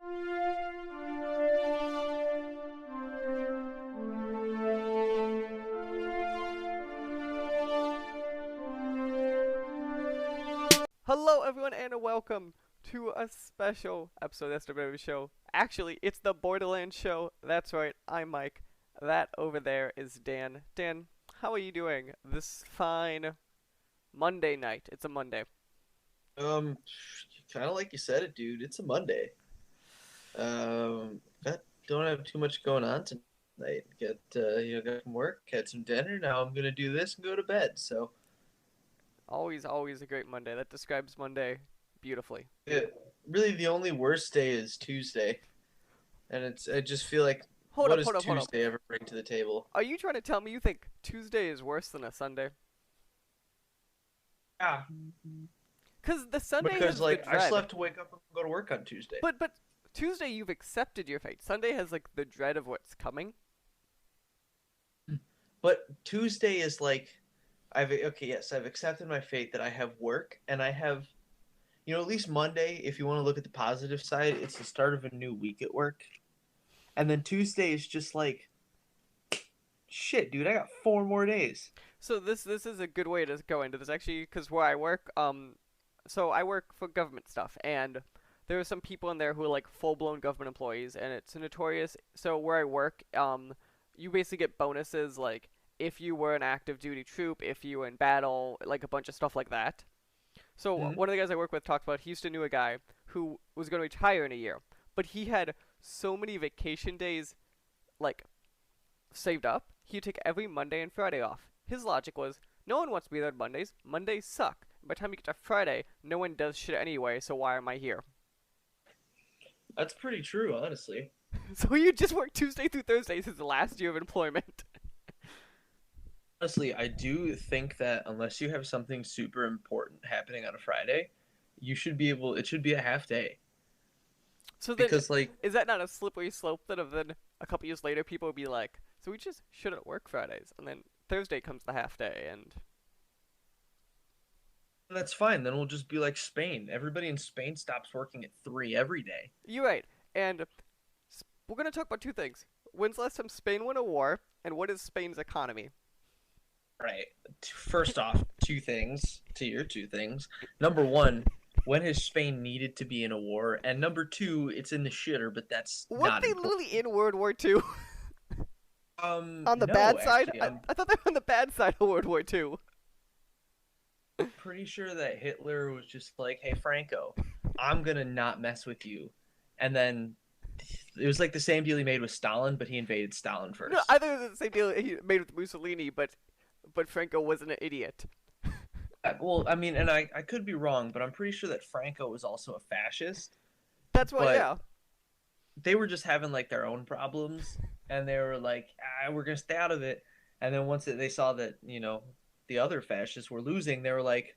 Hello, everyone, and welcome to a special episode of the Baby Show. Actually, it's the Borderlands show. That's right, I'm Mike. That over there is Dan. Dan, how are you doing this fine Monday night? It's a Monday. Um, kind of like you said it, dude. It's a Monday. Don't have too much going on tonight. Got from work, had some dinner. Now I'm gonna do this and go to bed. So, Always a great Monday. That describes Monday beautifully. yeah, really, the only worst day is Tuesday, and I just feel like, Hold what up, does hold up, hold up. Tuesday ever bring to the table? Are you trying to tell me you think Tuesday is worse than a Sunday? Yeah, Because the Sunday has because the like I dread. still have to wake up and go to work on Tuesday. But Tuesday you've accepted your fate. Sunday has like the dread of what's coming. But Tuesday is like, I've accepted my fate that I have work and I have, at least Monday, if you want to look at the positive side, it's the start of a new week at work. And then Tuesday is just like, shit, dude, I got 4 more days. So this is a good way to go into this actually, because where I work, so I work for government stuff, and there are some people in there who are like full blown government employees, and it's notorious. So where I work, you basically get bonuses like if you were an active duty troop, if you were in battle, like a bunch of stuff like that. So Hmm. one of the guys I work with talked about he used to knew a guy who was going to retire in a year, but he had so many vacation days like saved up, he'd take every Monday and Friday off. His logic was, no one wants to be there on Mondays. Mondays suck. By the time you get to Friday, no one does shit anyway, so why am I here? That's pretty true, honestly. So you just work Tuesday through Thursday since the last year of employment. Honestly, I do think that unless you have something super important happening on a Friday, it should be a half day. So then, Because, like, is that not a slippery slope that of then a couple years later people will be like, so we just shouldn't work Fridays, and then Thursday comes the half day, and that's fine. Then we'll just be like Spain. Everybody in Spain stops working at 3 every day. you're right. And we're gonna talk about two things. When's the last time Spain won a war, and what is Spain's economy? Right. First off, to your two things. Number one, when has Spain needed to be in a war? And number two, it's in the shitter, but that's Weren't not they important. literally in World War II? On the No, bad side? actually, I, I'm I thought they were on the bad side of World War II. pretty sure that Hitler was just like, "Hey, Franco, I'm gonna not mess with you," and then it was like the same deal he made with Stalin, but he invaded Stalin No, first. I think it was the same deal he made with Mussolini, but Franco wasn't an idiot. Well, I mean, and I could be wrong, but I'm pretty sure that Franco was also a fascist. That's why, But yeah. they were just having like their own problems, and they were like, we're gonna stay out of it. And then once they saw that the other fascists were losing, they were like,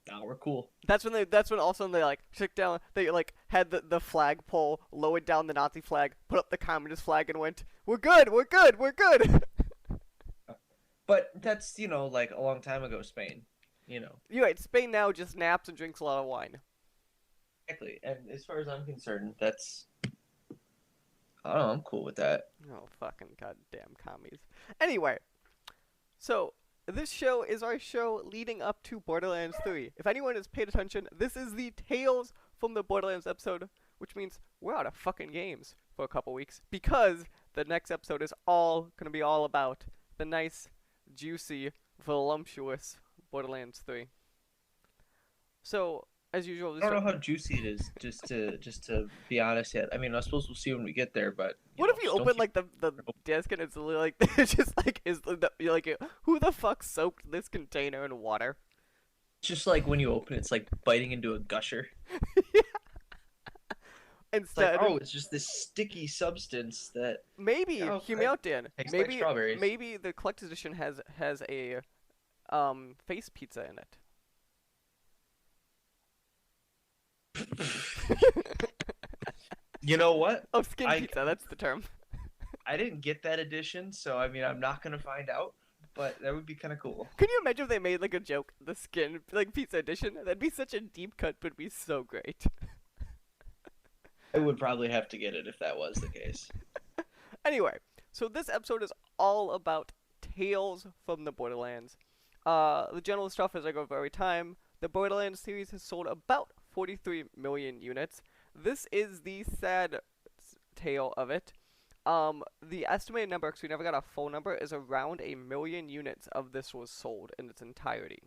nah, we're cool. That's when all of a sudden they like took down, they like had the flagpole, lowered down the Nazi flag, put up the communist flag, and went, "We're good, we're good, we're good." But that's like a long time ago, Spain. You know You're right. Spain now just naps and drinks a lot of wine. exactly. And as far as I'm concerned, that's I don't know. I'm cool with that. Oh fucking goddamn commies. Anyway, so this show is our show leading up to Borderlands 3. If anyone has paid attention, this is the Tales from the Borderlands episode, which means we're out of fucking games for a couple weeks because the next episode is all gonna be all about the nice, juicy, voluptuous Borderlands 3. So, as usual, I don't know how juicy it is. Just to be honest, yet. I mean, I suppose we'll see when we get there. But what if you just don't open keep- like the disc and it's literally like it's just like you're like who the fuck soaked this container in water? It's just like when you open, it's like biting into a gusher. It's like, Instead, oh, it's just this sticky substance that maybe oh, hear me out, Dan. tastes like Maybe strawberries. maybe the collector's edition has a face pizza in it. You know what? Oh, skin I pizza. That's the term. I didn't get that edition, so I mean, I'm not gonna find out. But that would be kind of cool. Can you imagine if they made like a joke, the skin like pizza edition? That'd be such a deep cut, but it'd be so great. I would probably have to get it if that was the case. Anyway, so this episode is all about Tales from the Borderlands. The general stuff as I go over every time. The Borderlands series has sold about 43 million units. This is the sad tale of it. The estimated number, because we never got a full number, is around a million units of this was sold in its entirety.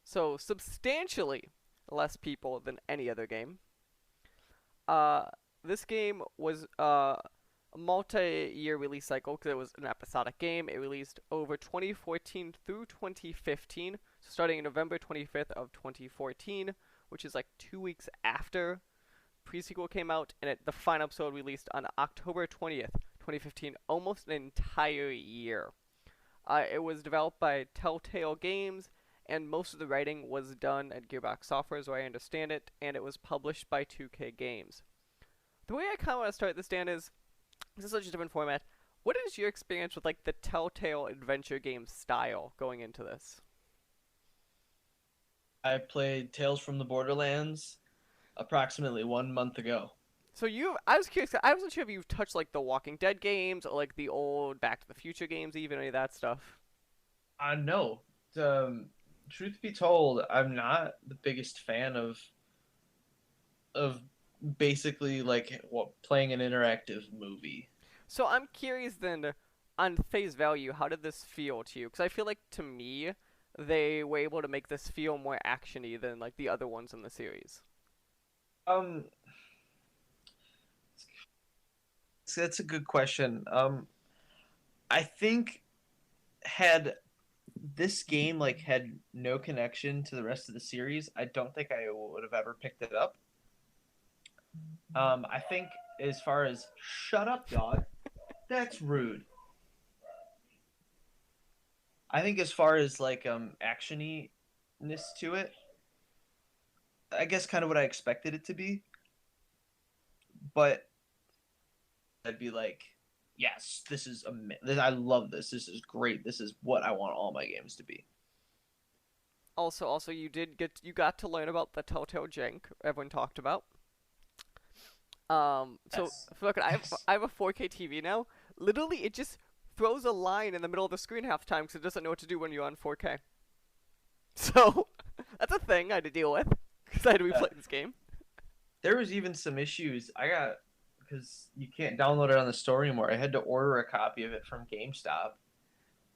So substantially less people than any other game. Uh, this game was a multi-year release cycle because it was an episodic game. It released over 2014 through 2015, so starting in November 25th of 2014, which is like 2 weeks after pre-sequel came out, and the final episode released on October 20th, 2015, almost an entire year. It was developed by Telltale Games, and most of the writing was done at Gearbox Software, as I understand it, and it was published by 2K Games. The way I kind of want to start this, Dan, is this is such a different format. What is your experience with like the Telltale adventure game style going into this? I played Tales from the Borderlands approximately 1 month ago. So I was curious. I wasn't sure if you've touched like the Walking Dead games or like the old Back to the Future games, even any of that stuff. No. Truth be told, I'm not the biggest fan of basically like playing an interactive movie. So I'm curious then, on face value, how did this feel to you? Because I feel like to me, they were able to make this feel more actiony than like the other ones in the series. Um, that's a good question. I think had this game like had no connection to the rest of the series, I don't think I would have ever picked it up. I think as far as shut up, dog, that's rude. I think as far as like actiony-ness to it, I guess kind of what I expected it to be, but I'd be like, yes, I love this. This is great. This is what I want all my games to be. Also, you got to learn about the Telltale Jank everyone talked about. So Yes. look, Yes. I have a 4K TV now. Literally, it just throws a line in the middle of the screen half the time because it doesn't know what to do when you're on 4K. So that's a thing I had to deal with because I had to Yeah. replay this game. There was even some issues I got because you can't download it on the store anymore. I had to order a copy of it from GameStop.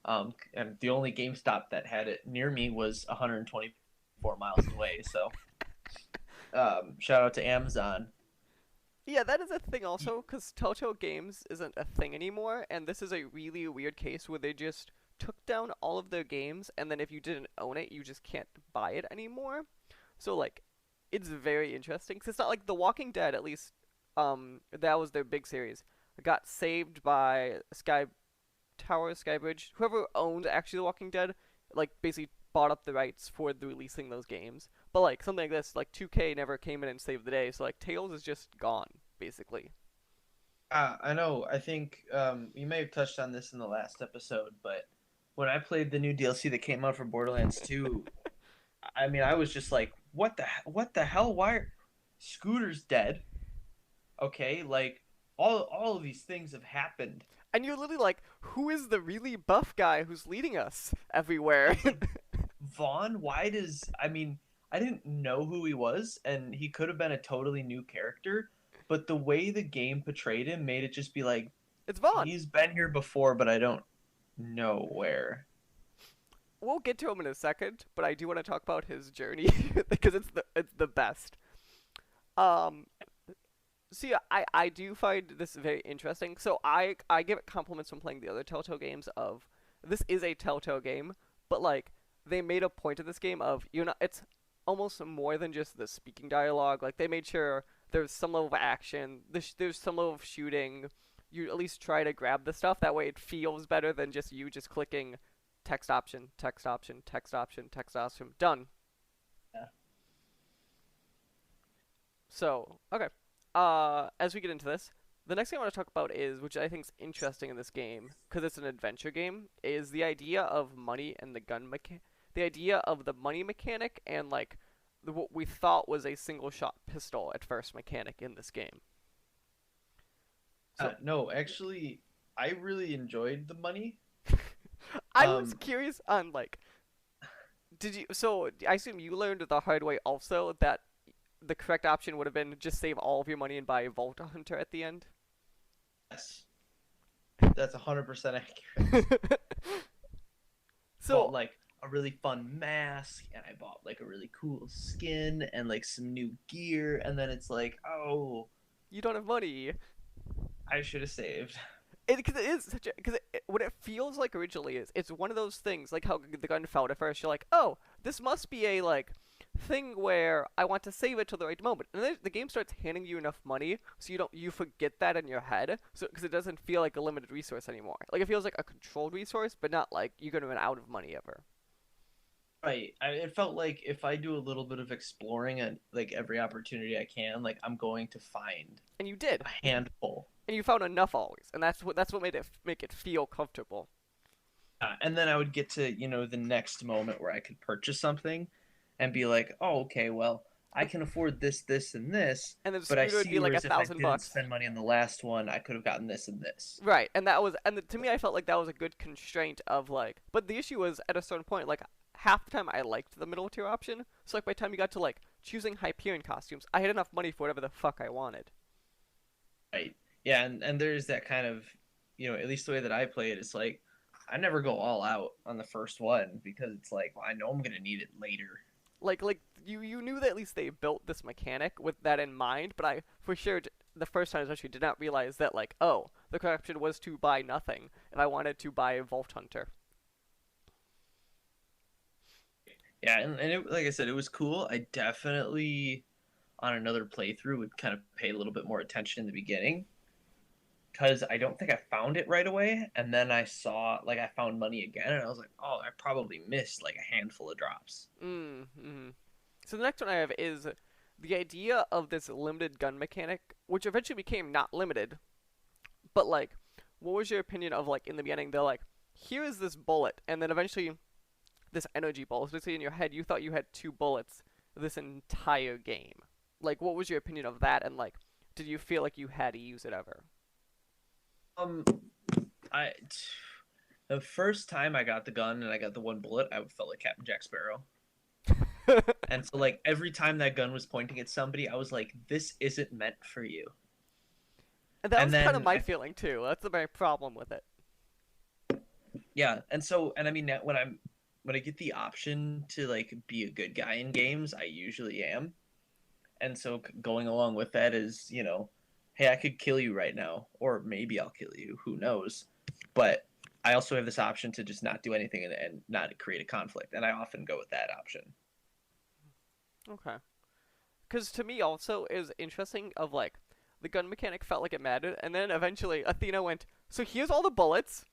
And the only GameStop that had it near me was 124 miles away. So, shout out to Amazon. Yeah, that is a thing also because Telltale Games isn't a thing anymore, and this is a really weird case where they just took down all of their games, and then if you didn't own it, you just can't buy it anymore. So like, it's very interesting because it's not like The Walking Dead. At least, that was their big series. It got saved by Skybridge, whoever owned actually The Walking Dead, like basically bought up the rights for releasing those games. But like something like this, like 2K never came in and saved the day, so like Tales is just gone basically. I know. I think you may have touched on this in the last episode, but when I played the new DLC that came out for Borderlands 2, I mean, I was just like, what the hell? Why are Scooter's dead? Okay, like all of these things have happened. And you're literally like, who is the really buff guy who's leading us everywhere? It's like Vaughn. I mean, I didn't know who he was, and he could have been a totally new character, but the way the game portrayed him made it just be like It's Vaughn. he's been here before, but I don't know where. We'll get to him in a second, but I do want to talk about his journey because it's the best. Um, so yeah, I do find this very interesting. So I give it compliments from playing the other Telltale games of this is a Telltale game, but like they made a point of this game of it's almost more than just the speaking dialogue. Like they made sure there's some level of action, there's some level of shooting. You at least try to grab the stuff that way it feels better than just you just clicking text option, text option, text option, text option, done. Yeah. So, okay. As we get into this, the next thing I want to talk about is, which I think is interesting in this game, because it's an adventure game, is the idea of money and the the idea of the money mechanic and like what we thought was a single shot pistol at first mechanic in this game. So No, actually, I really enjoyed the money. I was Um, curious on like, did you? So I assume you learned the hard way also that the correct option would have been just save all of your money and buy a Vault Hunter at the end. yes, that's 100% accurate. Bought So like a really fun mask, and I bought like a really cool skin and like some new gear, and then it's like, oh, you don't have money. I should have saved. Because it is such a because what it feels like originally is it's one of those things like how the gun felt at first. You're like, oh, this must be a like thing where I want to save it to the right moment, and then the game starts handing you enough money so you forget that in your head, so because it doesn't feel like a limited resource anymore. Like it feels like a controlled resource, but not like you're gonna run out of money ever. Right. It felt like if I do a little bit of exploring at like every opportunity I can, like I'm going to find And you did, a handful. and you found enough always, and that's what made it make it feel comfortable. And then I would get to, the next moment where I could purchase something and be like, oh, okay, well, I can afford this, this, and this, And then the but I scooter would see be like a whereas if I thousand didn't bucks. spend money on the last one, I could have gotten this and this. Right, and to me, I felt like that was a good constraint of like, but the issue was at a certain point, like half the time I liked the middle tier option, so like by the time you got to like choosing Hyperion costumes, I had enough money for whatever the fuck I wanted. Right. Yeah, and there's that kind of, at least the way that I play it, it's like I never go all out on the first one because it's like, well, I know I'm gonna need it later. Like you knew that at least they built this mechanic with that in mind, but I for sure the first time especially did not realize that like, oh, the correct option was to buy nothing if I wanted to buy a Vault Hunter. Yeah, and like I said, it was cool. I definitely on another playthrough would kind of pay a little bit more attention in the beginning because I don't think I found it right away, and then I saw like I found money again, and I was like, oh, I probably missed like a handful of drops. Mm-hmm. So the next one I have is the idea of this limited gun mechanic, which eventually became not limited, but like, what was your opinion of like in the beginning? They're like, here is this bullet, and then eventually this energy ball. So basically in your head, you thought you had two bullets this entire game. Like, what was your opinion of that? And like, did you feel like you had to use it ever? Um, I the first time I got the gun and I got the one bullet, I felt like Captain Jack Sparrow. And so like every time that gun was pointing at somebody, I was like, this isn't meant for you. And that And was kind of then my feeling too. That's my problem with it. yeah, and I mean when I get the option to like be a good guy in games, I usually am. And so going along with that is, hey, I could kill you right now, or maybe I'll kill you, who knows. But I also have this option to just not do anything and not create a conflict, and I often go with that option. Okay. Because to me also is interesting of like the gun mechanic felt like it mattered, and then eventually Athena went, so here's all the bullets,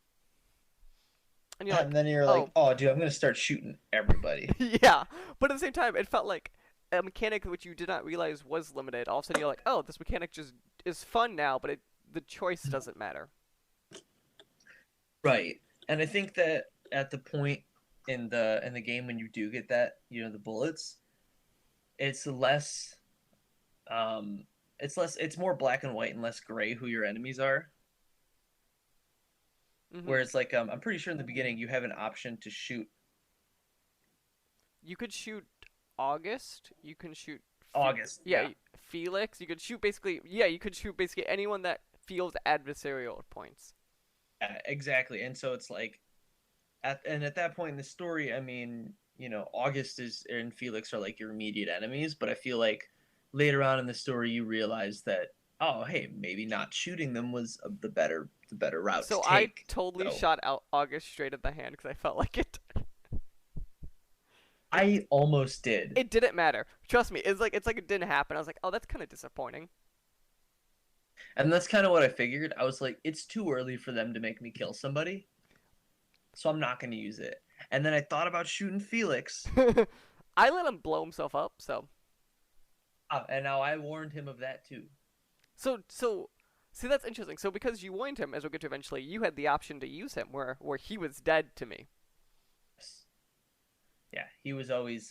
and you're like, And then you're like, oh, oh, dude, I'm gonna start shooting everybody. yeah. But at the same time, it felt like a mechanic which you did not realize was limited. All of a sudden, you're like, oh, this mechanic just is fun now, but the choice doesn't matter. Right. And I think that at the point in the game when you do get that, the bullets, it's less it's more black and white and less gray who your enemies are. Hmm. Whereas like I'm pretty sure in the beginning you have an option to shoot You could shoot August. You can shoot, August. yeah, Yeah. Felix. You could shoot basically, yeah, you could shoot basically anyone that feels adversarial at points. Yeah, exactly. And so it's like at that point in the story, I mean, August is and Felix are like your immediate enemies, but I feel like later on in the story you realize that oh, hey, maybe not shooting them was the better route to So I take. totally So shot out August straight at the hand because I felt like it. I almost did. It didn't matter. Trust me. It's like it didn't happen. I was like, oh, that's kind of disappointing. And that's kind of what I figured. I was like, it's too early for them to make me kill somebody, so I'm not going to use it. And then I thought about shooting Felix, I let him blow himself up. and now I warned him of that too. So see that's interesting. So because you warned him, as we'll get to eventually, you had the option to use him where he was dead to me. Yeah, he was always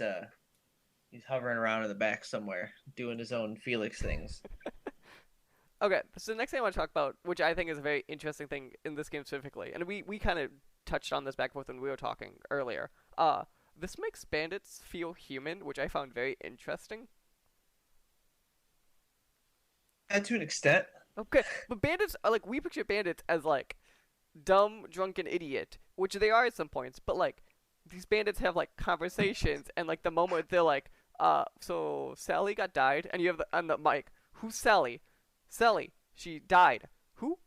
He's hovering around in the back somewhere, doing his own Felix things. Okay, so the next thing I want to talk about, which I think is a very interesting thing in this game specifically, and we kind of touched on this back and forth when we were talking earlier. Uh, this makes bandits feel human, which I found very interesting. And to an extent, Okay, but bandits are like we picture bandits as like dumb, drunken idiot, which they are at some points, but like these bandits have like conversations and like the moment they're like, so Sally got died and you have the on the mic, who's Sally? Sally, she died. Who?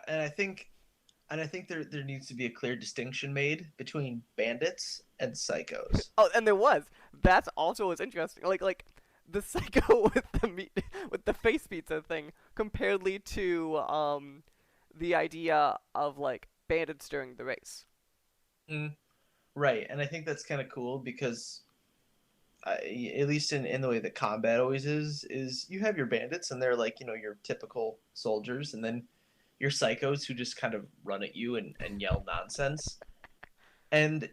and I think there needs to be a clear distinction made between bandits and psychos. Oh, and there was. That's also was interesting. Like the psycho with the meat with the face pizza thing comparedly to the idea of like bandits during the race. Mm, right, and I think that's kind of cool because at least in the way that combat always is you have your bandits and they're like your typical soldiers, and then your psychos who just kind of run at you and yell nonsense. And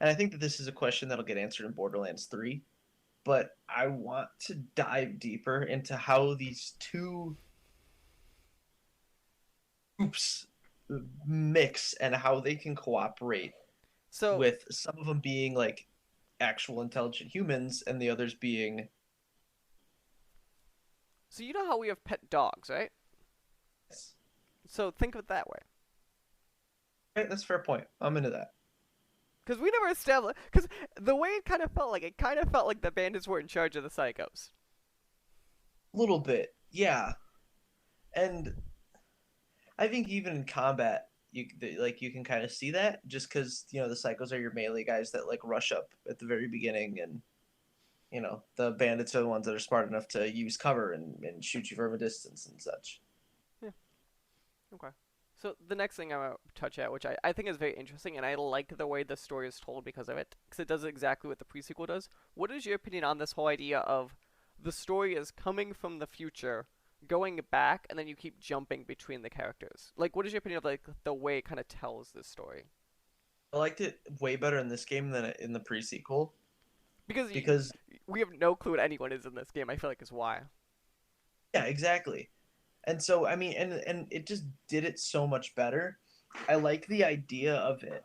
and I think that this is a question that'll get answered in Borderlands 3, but I want to dive deeper into how these two groups mix and how they can cooperate, So with some of them being like actual intelligent humans and the others being. so you know how we have pet dogs, right? So think of it that way. Right, that's a fair point. I'm into that. Because we never established. Because the way it kind of felt like the bandits were in charge of the psychos. A little bit, yeah. And I think even in combat, you can kind of see that just because the psychos are your melee guys that like rush up at the very beginning, and the bandits are the ones that are smart enough to use cover and shoot you from a distance and such. Yeah. Okay. So the next thing I want to touch at, which I think is very interesting, and I like the way the story is told because of it, because it does exactly what the prequel does. What is your opinion on this whole idea of the story is coming from the future, going back, and then you keep jumping between the characters? Like, what is your opinion of like the way it kind of tells this story? I liked it way better in this game than in the pre-sequel Because because we have no clue what anyone is in this game. I feel like is why. yeah, exactly. And so I mean, and it just did it so much better. I like the idea of it.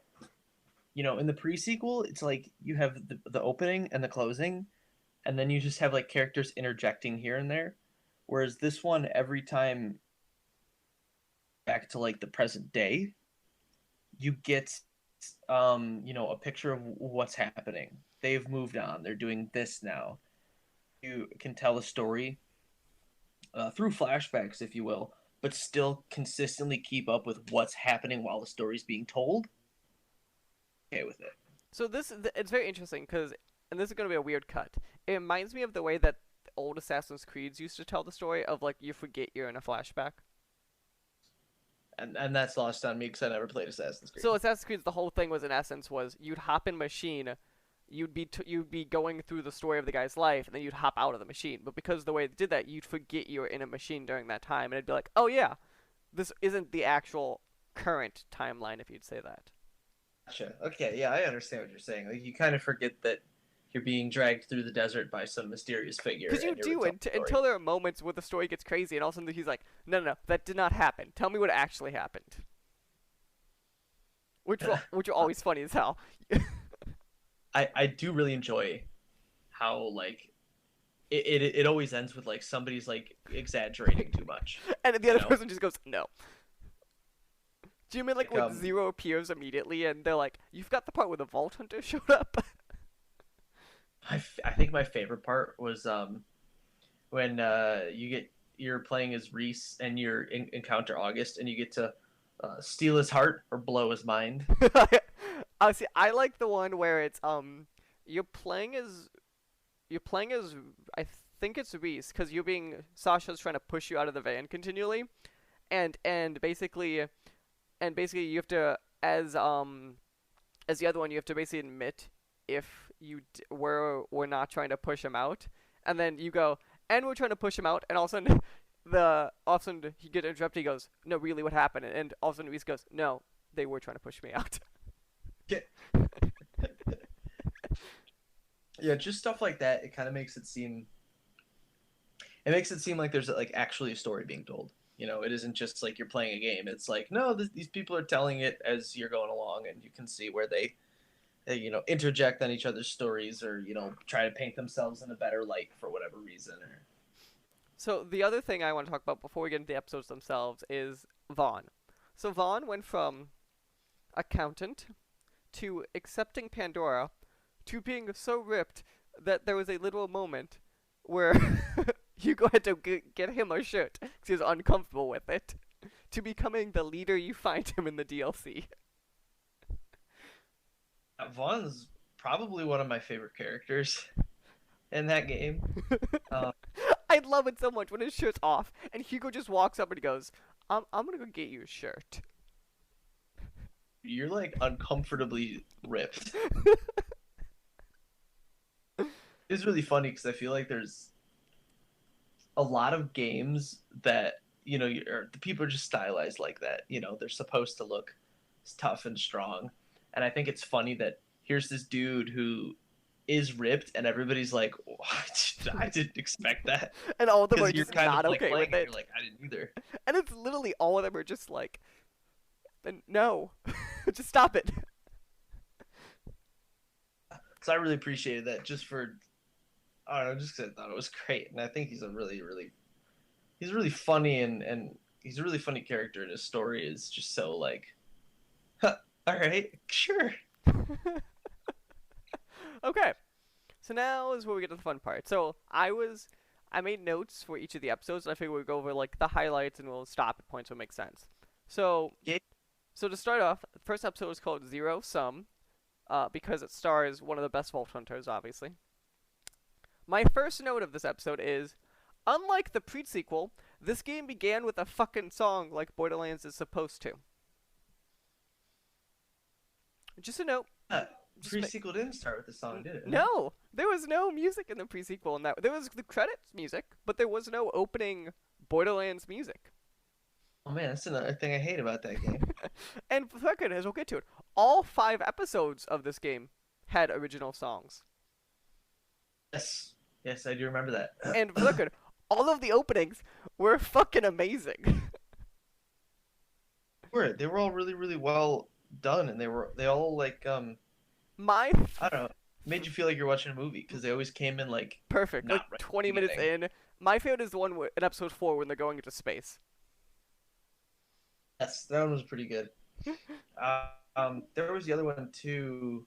In the pre-sequel, it's like you have the opening and the closing, and then you just have like characters interjecting here and there. Whereas this one, every time back to like the present day, you get a picture of what's happening. They've moved on. They're doing this now. You can tell the story through flashbacks, if you will, but still consistently keep up with what's happening while the story's being told. Okay with it. So it's very interesting because, and this is going to be a weird cut. It reminds me of the way that old Assassin's Creeds used to tell the story of like you forget you're in a flashback. And that's lost on me because I never played Assassin's Creed. So Assassin's Creed, the whole thing was in essence was you'd hop in machine, you'd be going through the story of the guy's life, and then you'd hop out of the machine. But because the way they did that, you'd forget you were in a machine during that time, and it'd be like, oh yeah, this isn't the actual current timeline if you'd say that. Gotcha. Okay, yeah, I understand what you're saying. Like you kind of forget that you're being dragged through the desert by some mysterious figure. Because you do until there are moments where the story gets crazy, and all of a sudden he's like, no, that did not happen. Tell me what actually happened. Which are always funny as hell. I do really enjoy how like it always ends with like somebody's like exaggerating too much. And the other person just goes, no. Do you mean like when um, Zero appears immediately and they're like, you've got the part where the Vault Hunter showed up? I think my favorite part was when you're playing as Reese and you encounter August and you get to steal his heart or blow his mind. See, I like the one where it's you're playing as I think it's Reese because Sasha's trying to push you out of the van continually, and basically you have to as the other one you have to basically admit if we're not trying to push him out, and then you go and we're trying to push him out, and all of a sudden he gets interrupted. He goes, no, really, what happened? And all of a sudden Reese goes, no, they were trying to push me out. Yeah. Yeah, just stuff like that. It kind of makes it seem. It makes it seem like there's like actually a story being told. You know, it isn't just like you're playing a game. It's like no, these people are telling it as you're going along, and you can see where they interject on each other's stories, or try to paint themselves in a better light for whatever reason. Or So the other thing I want to talk about before we get into the episodes themselves is Vaughn. So Vaughn went from accountant to accepting Pandora to being so ripped that there was a literal moment where Hugo had to get him a shirt because he was uncomfortable with it, to becoming the leader you find him in the DLC. Vaughn's probably one of my favorite characters in that game. Um, I love it so much when his shirt's off and Hugo just walks up and he goes, I'm gonna go get you a shirt. you're like uncomfortably ripped. It's really funny because I feel like there's a lot of games that the people are just stylized like that. They're supposed to look tough and strong, and I think it's funny that here's this dude who is ripped, and everybody's like, "What? I didn't expect that." And all of them are Because you're just kind not of like okay playing with it, it. you're like, "I didn't either." And it's literally all of them are just like, no, just stop it. So I really appreciated that, just for I don't know, just because I thought it was great, and I think he's really funny, and he's a really funny character, and his story is just so like, huh, all right, sure. Okay, so now is where we get to the fun part. So I made notes for each of the episodes, and I figured we'd go over like the highlights, and we'll stop at points that make sense. So Yeah. so to start off, the first episode is called Zero Sum, because it stars one of the best Vault Hunters, obviously. My first note of this episode is, unlike the pre-sequel, this game began with a fucking song like Borderlands is supposed to. Just a note. Just Pre-sequel didn't start with the song, did it? No, there was no music in the pre-sequel, and that there was the credits music, but there was no opening Borderlands music. Oh man, that's another thing I hate about that game. And for the record, as we'll get to it, all 5 episodes of this game had original songs. Yes, yes, I do remember that. And for the record, all of the openings were fucking amazing. They were all really really well done, and they all like My I don't know, made you feel like you're watching a movie because they always came in like perfect, not like right at the 20 minutes beginning. in. My favorite is the one in episode 4 when they're going into space. Yes, that one was pretty good. There was the other one too.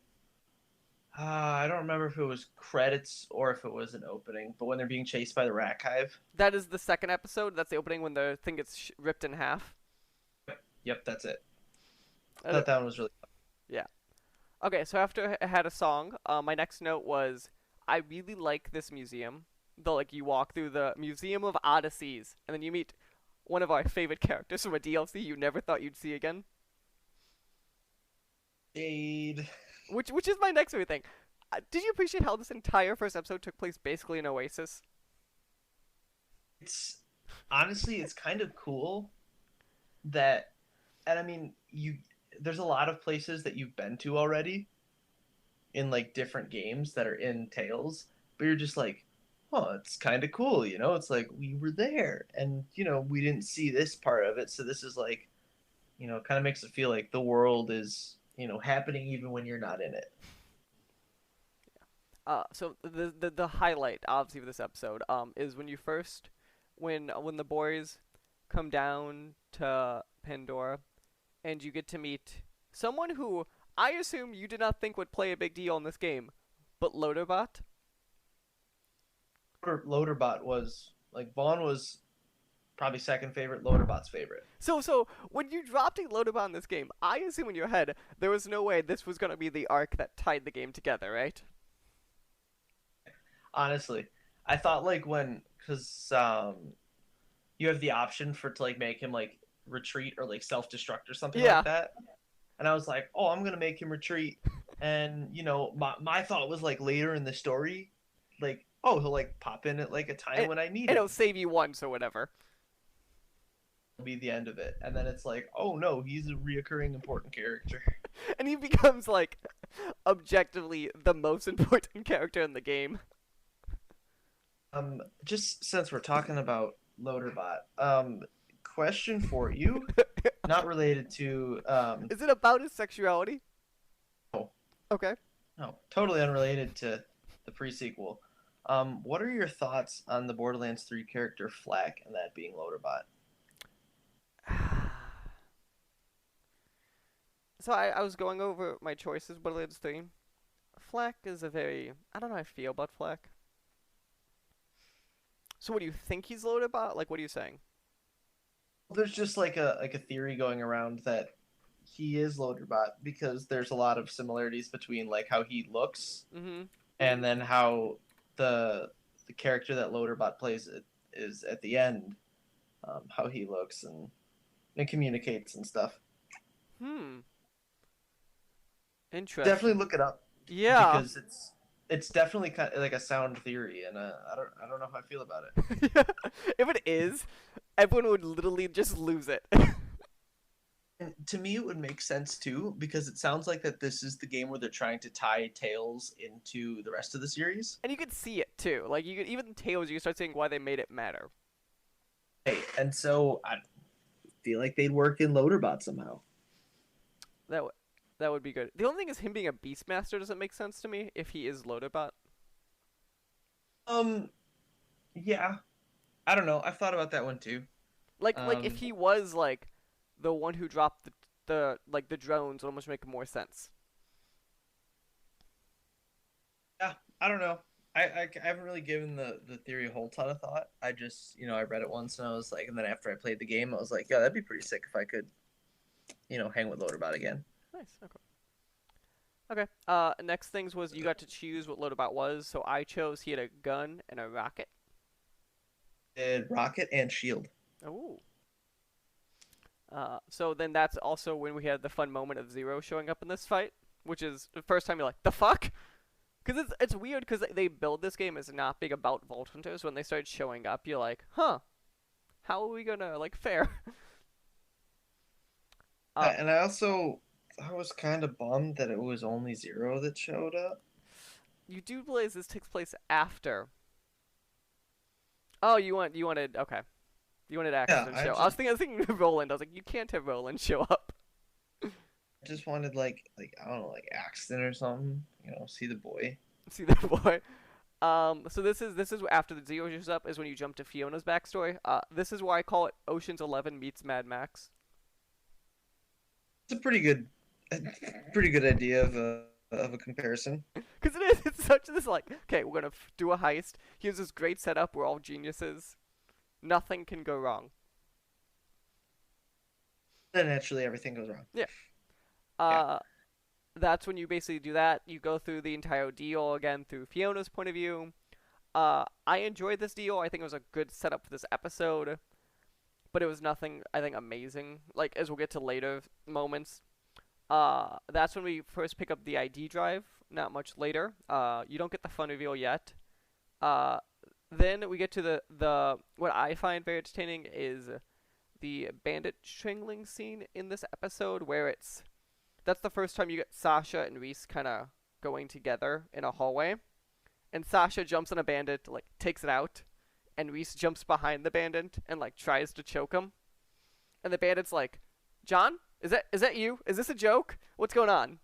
I don't remember if it was credits or if it was an opening, but when they're being chased by the rat hive. That is the second episode. That's the opening when the thing gets ripped in half. Yep, that's it. I Uh, thought that one was really fun. Yeah. Okay, so after I had a song, my next note was I really like this museum. Like you walk through the Museum of Odysseys, and then you meet one of our favorite characters from a DLC you never thought you'd see again. Jade. Which is my next favorite thing. Did you appreciate how this entire first episode took place basically in Oasis? It's honestly, it's kind of cool that, and I mean, there's a lot of places that you've been to already in like different games that are in Tales, but you're just like, oh, it's kind of cool, It's like we were there, and we didn't see this part of it, so this is like, kind of makes it feel like the world is, happening even when you're not in it. So the highlight obviously of this episode is when you first when the boys come down to Pandora and you get to meet someone who I assume you did not think would play a big deal in this game, but Loaderbot. Loaderbot was like Vaughn was probably second favorite, Loaderbot's favorite. So when you dropped a Loaderbot in this game, I assume in your head there was no way this was gonna be the arc that tied the game together, right? Honestly, I thought like because you have the option to like make him like retreat or like self-destruct or something Yeah. like that, and I was like, oh, I'm gonna make him retreat, and my thought was like later in the story, like, oh, he'll like pop in at like a time when I need And him. it'll save you once or whatever. be the end of it, and then it's like, oh no, he's a reoccurring important character. And he becomes like objectively the most important character in the game. Just since we're talking about Loaderbot, question for you, not related to Is it about his sexuality? no, Okay. no, totally unrelated to the pre-sequel. What are your thoughts on the Borderlands 3 character Flack and that being Loaderbot? So I was going over my choices, Borderlands 3. Flack is a very... I don't know how I feel about Flack. So what do you think he's loaded about? Like, what are you saying? There's just like a theory going around that he is Loaderbot because there's a lot of similarities between like how he looks Mm-hmm. and then how the character that Loaderbot plays is at the end, how he looks and communicates and stuff. Hmm. Interesting. Definitely look it up Yeah. because it's definitely kind of like a sound theory, and I don't know how I feel about it. If it is, everyone would literally just lose it. And to me, it would make sense too because it sounds like that this is the game where they're trying to tie Tales into the rest of the series. And you could see it too. Like you could even Tales, you could start seeing why they made it matter. Hey, and so I feel like they'd work in Loaderbot somehow. That w- that would be good. The only thing is him being a Beastmaster doesn't make sense to me if he is Loaderbot. Um, yeah, I don't know. I've thought about that one too. Like if Um, he was like the one who dropped the like the drones would almost make more sense. yeah, I don't know. I haven't really given the theory a whole ton of thought. I just, I read it once and I was like, and then after I played the game, I was like, yeah, that'd be pretty sick if I could, hang with Loaderbot again. Nice. Okay. Okay. Next things was you got to choose what Loaderbot was. So I chose he had a gun and a rocket. Did Rocket and Shield. Oh. So then that's also when we had the fun moment of Zero showing up in this fight, which is the first time you're like, the fuck? Because it's weird because they build this game as not being about Vault Hunters. When they start showing up, you're like, huh, how are we gonna like fare? Uh, And I was kind of bummed that it was only Zero that showed up. you do realize this takes place after. Oh, you wanted okay. You wanted Yeah, Axton show. I was thinking Roland. I was like, you can't have Roland show up. I just wanted like I don't know, like Axton or something. See the boy. See that boy. So this is after the Zero shows up is when you jump to Fiona's backstory. This is why I call it Ocean's 11 meets Mad Max. It's a pretty good idea of a comparison. Because it is. It's such this like, okay, we're gonna do a heist. Here's this great setup. We're all geniuses. Nothing can go wrong. Then naturally everything goes wrong. Yeah. Yeah. That's when you basically do that. You go through the entire deal again through Fiona's point of view. I enjoyed this deal. I think it was a good setup for this episode, but it was nothing, I think, amazing. Like, as we'll get to later moments, that's when we first pick up the ID drive, not much later. You don't get the fun reveal yet. Uh, then we get to the what I find very entertaining is the bandit strangling scene in this episode, where that's the first time you get Sasha and Reese kind of going together in a hallway, and Sasha jumps on a bandit, like takes it out, and Reese jumps behind the bandit and like tries to choke him, and the bandit's like, "John, is that you? Is this a joke? What's going on?"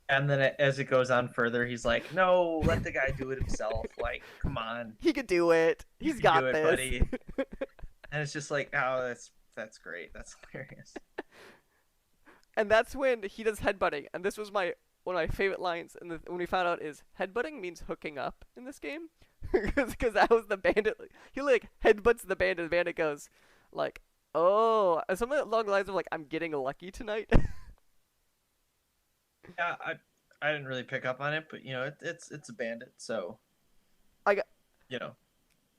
And then as it goes on further, he's like, "No, let the guy do it himself. Like, come on, He could do it. you He's can got do it, this. buddy." And it's just like, oh, that's great. That's hilarious. And that's when he does headbutting, and this was one of my favorite lines. And when we found out is headbutting means hooking up in this game, because that was the bandit. He like headbutts the bandit. The bandit goes like, "Oh," and something along the lines of like, "I'm getting lucky tonight." Yeah, I didn't really pick up on it, but it's a bandit, so I got you know.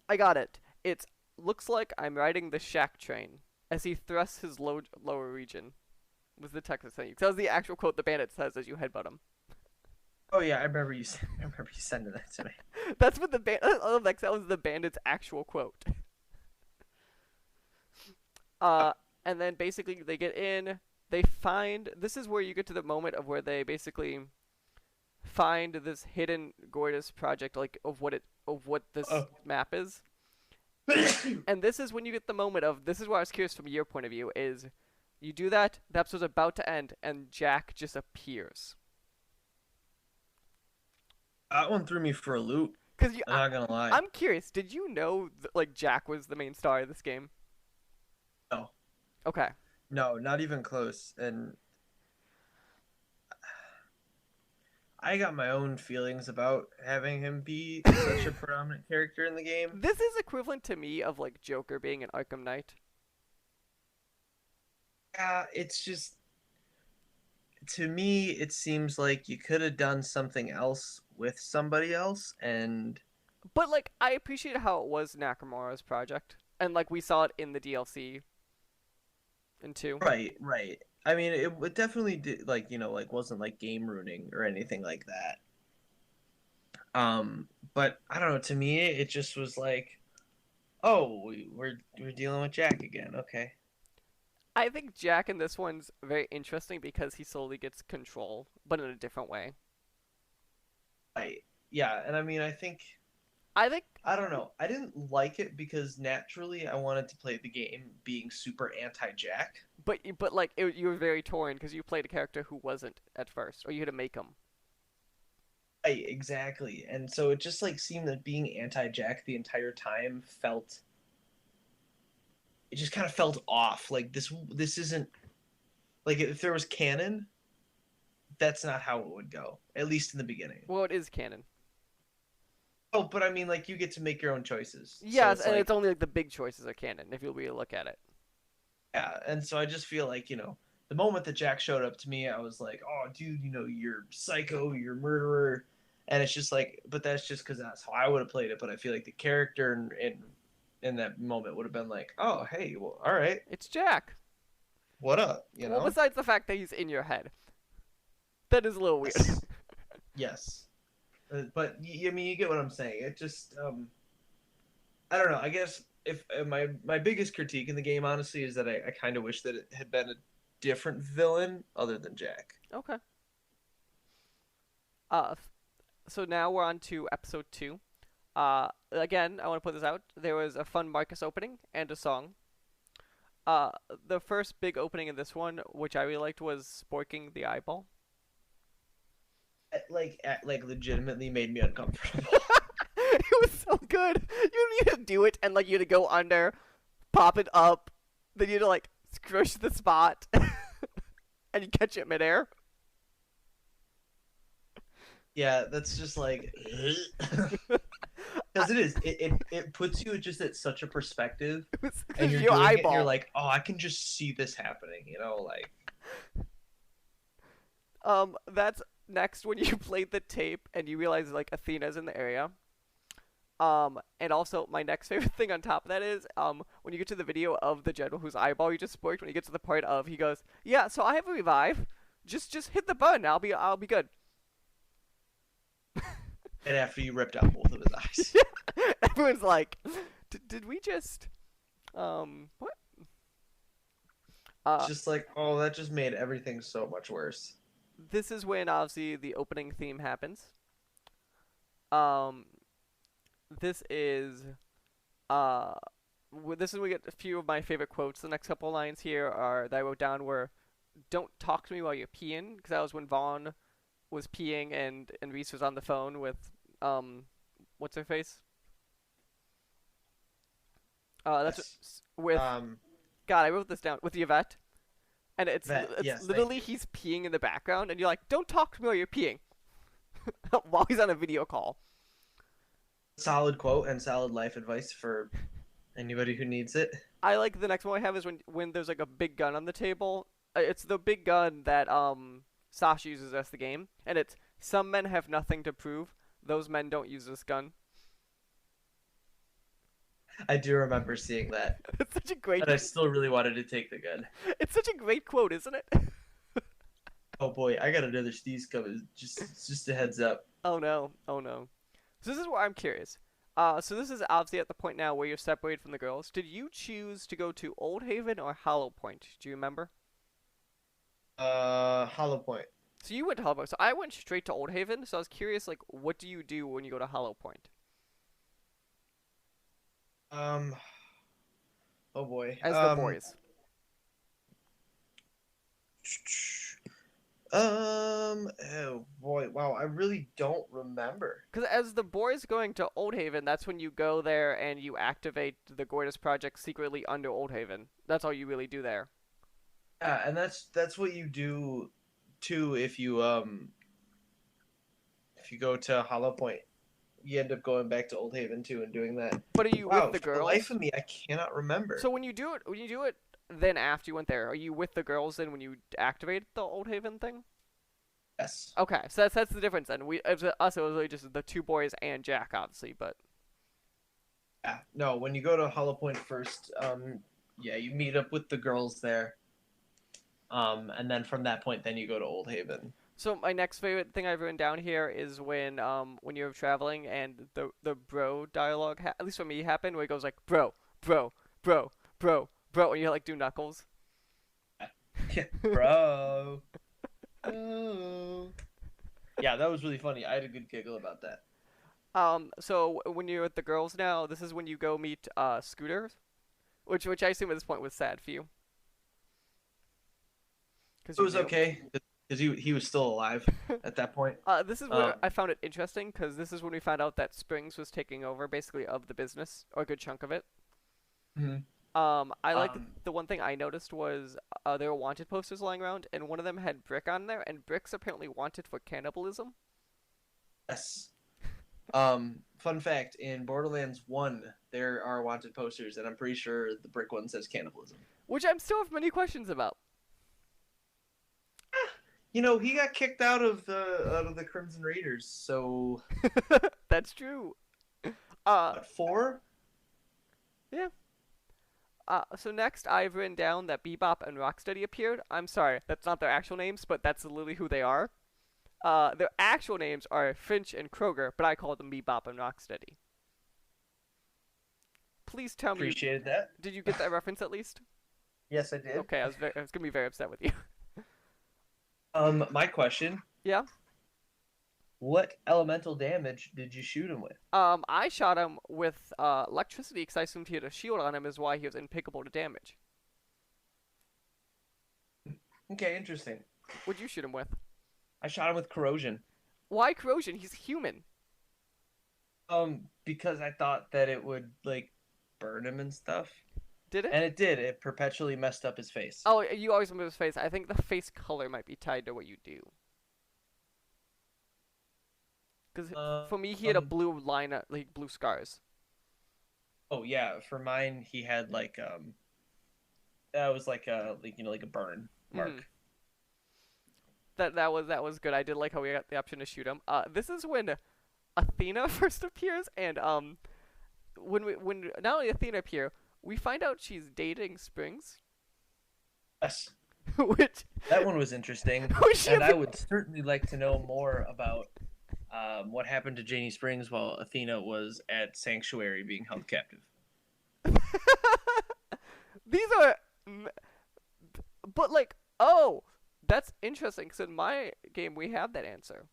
I got it. It looks like I'm riding the shack train as he thrusts his lower region. Was the Texas thing? That was the actual quote the bandit says as you headbutt him. Oh yeah, I remember you. I remember you sending that to me. That's what the bandit. I love that 'cause that was the bandit's actual quote. Uh, Uh, and then basically they get in. They find this is where you get to the moment of where they basically find this hidden Gortys project, like of what this uh, map is. And this is when you get the moment of this is why I was curious from your point of view is you do that, the episode's about to end, and Jack just appears. that one threw me for a loop. Cause you, I'm not gonna lie. I'm curious. Did you know like Jack was the main star of this game? No, Okay. no, not even close. And I got my own feelings about having him be such a prominent character in the game. This is equivalent to me of like Joker being an Arkham Knight. It's just to me, it seems like you could have done something else with somebody else, and But like I appreciate how it was Nakamura's project, and like we saw it in the DLC in two. right, right. I mean, it definitely did, like like wasn't like game ruining or anything like that. But I don't know. To me, it just was like, oh, we're dealing with Jack again. Okay, I think Jack in this one's very interesting because he slowly gets control, but in a different way. right, yeah. And I mean, I think I think, I don't know. I didn't like it because naturally I wanted to play the game being super anti-Jack. but like you were very torn because you played a character who wasn't at first, or you had to make him. Right, exactly. And so it just like seemed that being anti-Jack the entire time felt it just kind of felt off. Like this isn't like if there was canon, that's not how it would go. At least in the beginning. Well, it is canon. Oh, but I mean like you get to make your own choices. So Yes, it's and like it's only like the big choices are canon if you'll really look at it. yeah, and so I just feel like, the moment that Jack showed up to me, I was like, "Oh, dude, you're psycho, you're a murderer." And it's just like, but that's just because that's how I would have played it. But I feel like the character in that moment would have been like, "Oh, hey, well, all right, It's Jack. what up?" Well, besides the fact that he's in your head, that is a little weird. Yes. Yes. But I mean, you get what I'm saying. It just, I don't know. I guess if my biggest critique in the game, honestly, is that I kind of wish that it had been a different villain other than Jack. Okay. Uh, so now we're on to episode 2. Again, I want to put this out. There was a fun Marcus opening and a song. Uh, the first big opening in this one, which I really liked, was sporking the eyeball. Like legitimately made me uncomfortable. It was so good. You need to do it, and like you had to go under, pop it up, then you had to like squish the spot, and you catch it midair. Yeah, that's just like because it is. It puts you just at such a perspective, It was and you're your doing it, and eyeball. you're like, oh, I can just see this happening. Like That's next when you played the tape and you realize like Athena's in the area. And also my next favorite thing on top of that is when you get to the video of the general whose eyeball you just sporked. When you get to the part of he goes, yeah, so I have a revive. Just hit the button. I'll be good. and after you ripped out both of his eyes. Everyone's like, did we just what? It's just like, oh, that just made everything so much worse. This is when obviously the opening theme happens. Um, this is uh, this is we get a few of my favorite quotes. The next couple of lines here are that I wrote down were, "Don't talk to me while you're peeing," because that was when Vaughn was peeing and Reese was on the phone with what's her face? That's Yes. with God. I wrote this down with Yvette. And it's Yes, thank literally you. he's peeing in the background, and you're like, "Don't talk to me while you're peeing," while he's on a video call. Solid quote and solid life advice for anybody who needs it. I like the next one I have is when there's like a big gun on the table. It's the big gun that Sasha uses as the game, and it's some men have nothing to prove. Those men don't use this gun. I do remember seeing that, It's such a great. and I still really wanted to take the gun. It's such a great quote, isn't it? Oh boy, I got another sneeze coming. Just a heads up. Oh no! Oh no! So this is where I'm curious. So this is obviously at the point now where you're separated from the girls. Did you choose to go to Old Haven or Hollow Point? Do you remember? Hollow Point. So you went to Hollow Point. So I went straight to Old Haven. So I was curious, like, what do you do when you go to Hollow Point Um, oh boy. as the boys? Oh boy. Wow, I really don't remember. Because as the boys going to Old Haven, that's when you go there and you activate the Gortys Project secretly under Old Haven. That's all you really do there. Yeah, and that's what you do too if you go to Hollow Point. You end up going back to Old Haven too and doing that. But are you with Wow, the for the life girls? of me, I cannot remember. So when you do it, then after you went there, are you with the girls then when you activate the Old Haven thing? Yes. Okay, so that's the difference then. Us, it was really just the two boys and Jack, obviously, but Yeah. No, when you go to Hollow Point first, yeah, you meet up with the girls there. And then from that point, then you go to Old Haven. so my next favorite thing I've written down here is when you're traveling and the bro dialogue at least for me happened where it goes like bro, bro, bro, bro, bro, and you like do knuckles. Yeah, bro. Oh. Yeah, that was really funny. I had a good giggle about that. So when you're with the girls now, this is when you go meet Scooter, which I assume at this point was sad for you because It you was knew. okay because he was still alive at that point. This is where Um, I found it interesting because this is when we found out that Springs was taking over basically of the business or a good chunk of it. mhm. I like um, the one thing I noticed was there were wanted posters lying around, and one of them had Brick on there, and Brick's apparently wanted for cannibalism. yes. Fun fact: in Borderlands 1, there are wanted posters, and I'm pretty sure the brick one says cannibalism. Which I'm still have many questions about. You know, he got kicked out of the Crimson Raiders. So That's true. Uh, what, 4? yeah. So next I've written down that Bebop and Rocksteady appeared. I'm sorry, that's not their actual names, but that's literally who they are. Their actual names are Finch and Kroger, but I call them Bebop and Rocksteady. Please tell me, Appreciated that. did you get that reference at least? Yes, I did. Okay, I was gonna be very upset with you. My question: Yeah. what elemental damage did you shoot him with? I shot him with electricity because I assumed he had a shield on him, is why he was impeccable to damage. Okay, interesting. What'd you shoot him with? I shot him with corrosion. Why corrosion? He's human. Because I thought that it would like burn him and stuff, Did it? and it did. It perpetually messed up his face. Oh, you always remember his face. I think the face color might be tied to what you do. Because for me, he had a Um. blue line, like blue scars. Oh yeah, for mine, he had like that was like a like a burn Hmm. mark. That was good. I did like how we got the option to shoot him. This is when Athena first appears, and when not only Athena appear, we find out she's dating Springs, Yes, which that one was interesting, which and I would certainly like to know more about what happened to Janie Springs while Athena was at Sanctuary being held captive. these are, but like, oh, that's interesting. Because in my game, we have that answer.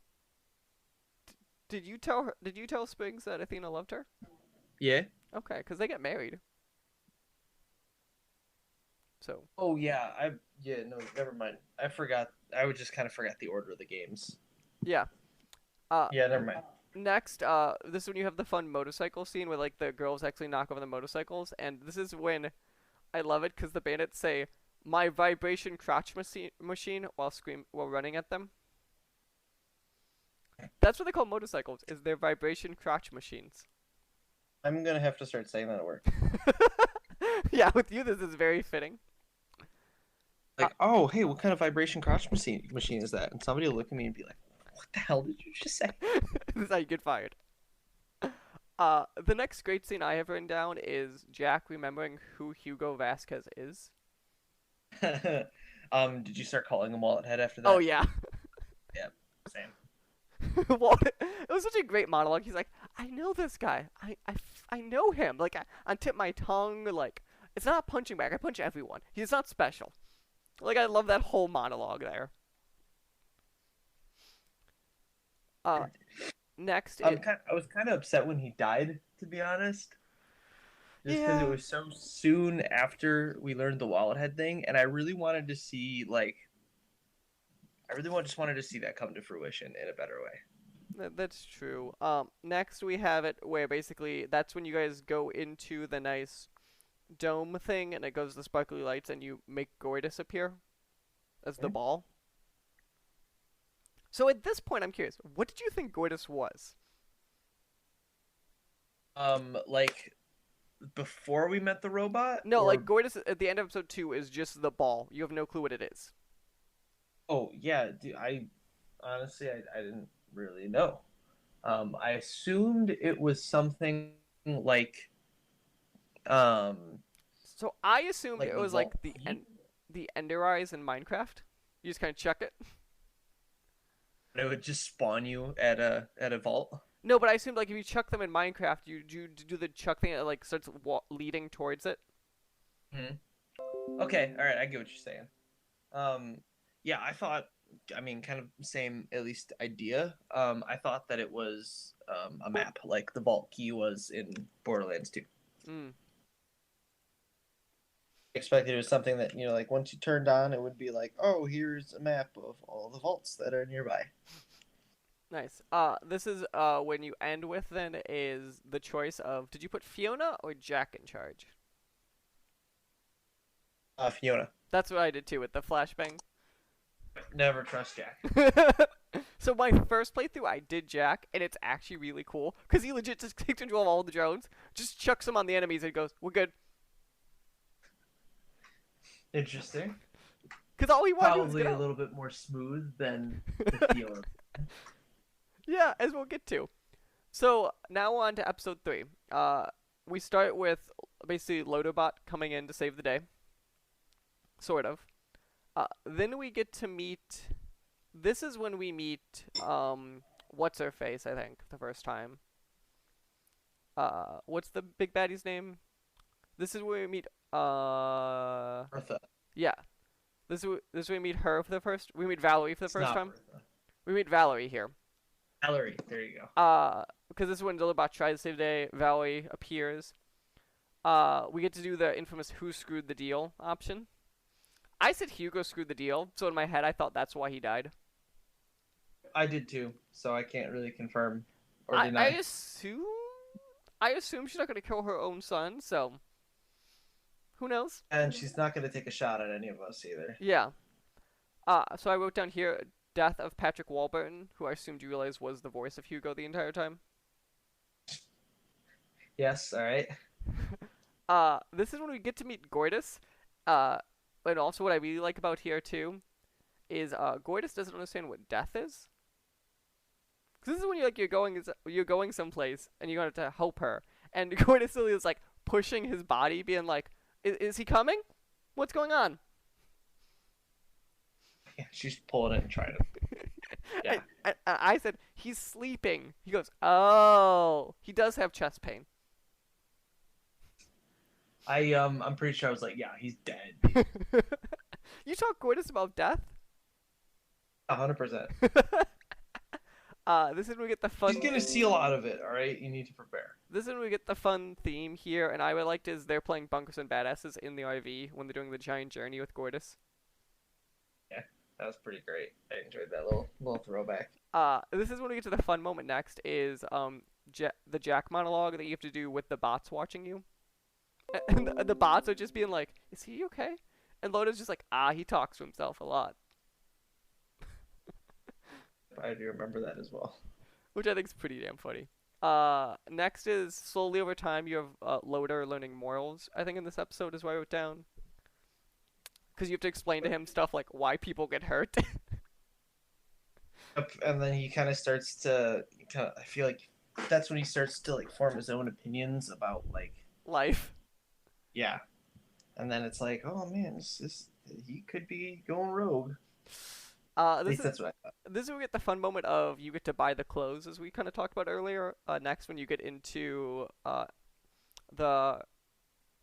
Did you tell her? Did you tell Springs that Athena loved her? Yeah. Okay, because they get married. So Oh yeah, no, never mind. I forgot. I would just kind of forgot the order of the games. yeah. Uh, Yeah, never mind. Next, this is when you have the fun motorcycle scene where like the girls actually knock over the motorcycles, and this is when I love it because the bandits say my vibration crotch machine while running at them. That's what they call motorcycles. Is their vibration crotch machines? I'm gonna have to start saying that at work. Yeah, with you this is very fitting. Like, oh, hey, what kind of vibration crotch machine is that? And somebody will look at me and be like, "What the hell did you just say?" This is how you get fired. The next great scene I have written down is Jack remembering who Hugo Vasquez is. Did you start calling him Wallet Head after that? Oh yeah. Yeah, same. Well, it was such a great monologue. He's like, I know this guy. I know him. Like, I tip my tongue. Like, it's not a punching bag. I punch everyone. He's not special. Like, I love that whole monologue there. Uh, next, I was kind of upset when he died, to be honest, just because it yeah. was so soon after we learned the wallet head thing, and I really wanted to see like just wanted to see that come to fruition in a better way. That's true. Next we have it where basically that's when you guys go into the nice dome thing, and it goes the sparkly lights, and you make Gortys appear as the Mhm. ball. So at this point, I'm curious. What did you think Gortys was? Like before we met the robot, No, like or Gortys at the end of episode 2 is just the ball. You have no clue what it is. oh yeah, dude, I honestly I didn't really know. I assumed it was something um So I assumed like it the was like vault key. the Ender Eyes in Minecraft. You just kind of chuck it. It would just spawn you at a vault. No, but I assumed like if you chuck them in Minecraft, you do the chuck thing that like starts leading towards it. Hmm. Okay, all right, I get what you're saying. Yeah, I thought, I mean, kind of same at least idea. I thought that it was a map, like the vault key was in Borderlands 2. Mm. Expected it was something that like once you turned on, it would be like, oh, here's a map of all the vaults that are nearby. Nice. This is when you end with then is the choice of did you put Fiona or Jack in charge? Fiona, That's what I did too with the flashbang. never trust Jack. So my first playthrough, I did Jack, and it's actually really cool because he legit just takes control of all the drones, just chucks them on the enemies, and goes, "We're good." Interesting. Because all he wanted to do was Probably get a out. little bit more smooth than the Fiona. Yeah, as we'll get to. So now on to episode 3. We start with basically Lodobot coming in to save the day, sort of. Then we get to meet. This is when we meet what's her face? I think the first time. What's the big baddie's name? This is where we meet. Bertha. Yeah. This is where we meet her for the first. We meet Valerie for the It's first not time. Bertha. We meet Valerie here. Valerie. There you go. Because this is when Lodobot tries to save the day. Valerie appears. We get to do the infamous "Who screwed the deal" option. I said Hugo screwed the deal, so in my head I thought that's why he died. I did too, so I can't really confirm or I deny. assume she's not gonna kill her own son, so who knows? And she's not going to take a shot at any of us either. Yeah. So I wrote down here death of Patrick Warburton, who I assumed you realized was the voice of Hugo the entire time. Yes, all right. This is when we get to meet Gortys. And also what I really like about here too is Gortys doesn't understand what death is. 'Cause this is when you're going someplace and you're going to help her, and Gortys really is like pushing his body, being like, "Is he coming? What's going on?" Yeah, she's pulling it and trying to. Yeah. I said he's sleeping. He goes, "Oh, he does have chest pain." I'm pretty sure I was like, yeah, he's dead. You talk Gortys about death. 100%. This is when we get the fun. He's gonna see a lot of it. All right, you need to prepare. This is when we get the fun theme here, and I would liked is they're playing Bunkers and Badasses in the RV when they're doing the giant journey with Gortys. Yeah, that was pretty great. I enjoyed that little throwback. This is when we get to the fun moment next is the Jack monologue that you have to do with the bots watching you. And the bots are just being like, "Is he okay?" And Loda's just like, he talks to himself a lot. I do remember that as well. Which I think is pretty damn funny. Next is slowly over time you have Loader learning morals. I think in this episode is what I wrote down. Because you have to explain to him stuff like why people get hurt. Yep, and then he kind of starts to I feel like that's when he starts to like form his own opinions about like Life. yeah, and then it's like, oh man, he could be going rogue. Uh, At this least is that's what I thought. this is where we get the fun moment of you get to buy the clothes, as we kind of talked about earlier. Next, when you get into the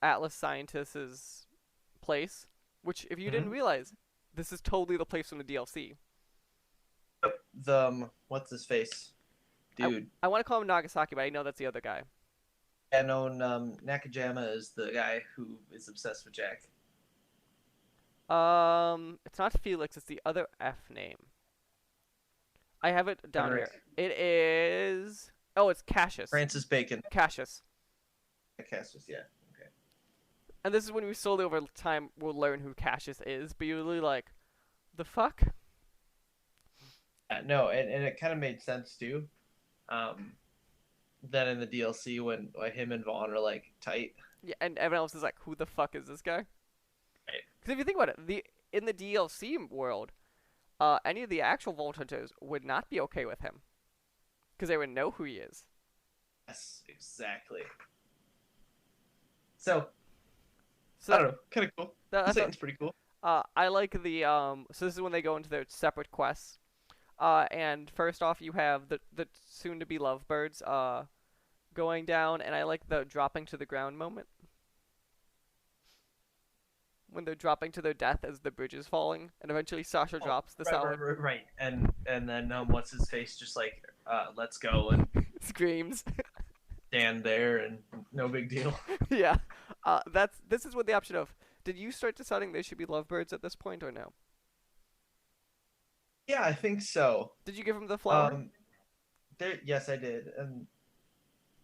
Atlas scientist's place, which if you didn't Hmm. realize, this is totally the place from the DLC. The what's his face, I dude? I want to call him Nagasaki, but I know that's the other guy. I know Nakajima is the guy who is obsessed with Jack. It's not Felix. It's the other F name. I have it down Frederick here. It is. Oh, it's Cassius. Francis Bacon. Cassius. Cassius, yeah. Okay. And this is when we slowly over time will learn who Cassius is. But you're really like, the fuck? No, and it kind of made sense too. Um, then in the DLC when him and Vaughn are like tight. Yeah, and everyone else is like, who the fuck is this guy? Right. Because if you think about it, the in the DLC world, any of the actual Vault Hunters would not be okay with him because they would know who he is. Yes, exactly. So So I don't know, kind of cool. that's Satan's pretty cool. I like the So this is when they go into their separate quests. And first off, you have the soon to be lovebirds going down, and I like the dropping to the ground moment when they're dropping to their death as the bridge is falling, and eventually Sasha Oh, drops the right, salad, right. And then what's his face just like let's go and screams. stand there and no big deal. Yeah, this is what the option of. Did you start deciding they should be lovebirds at this point or no? Yeah, I think so. Did you give them the flower? There, yes, I did, and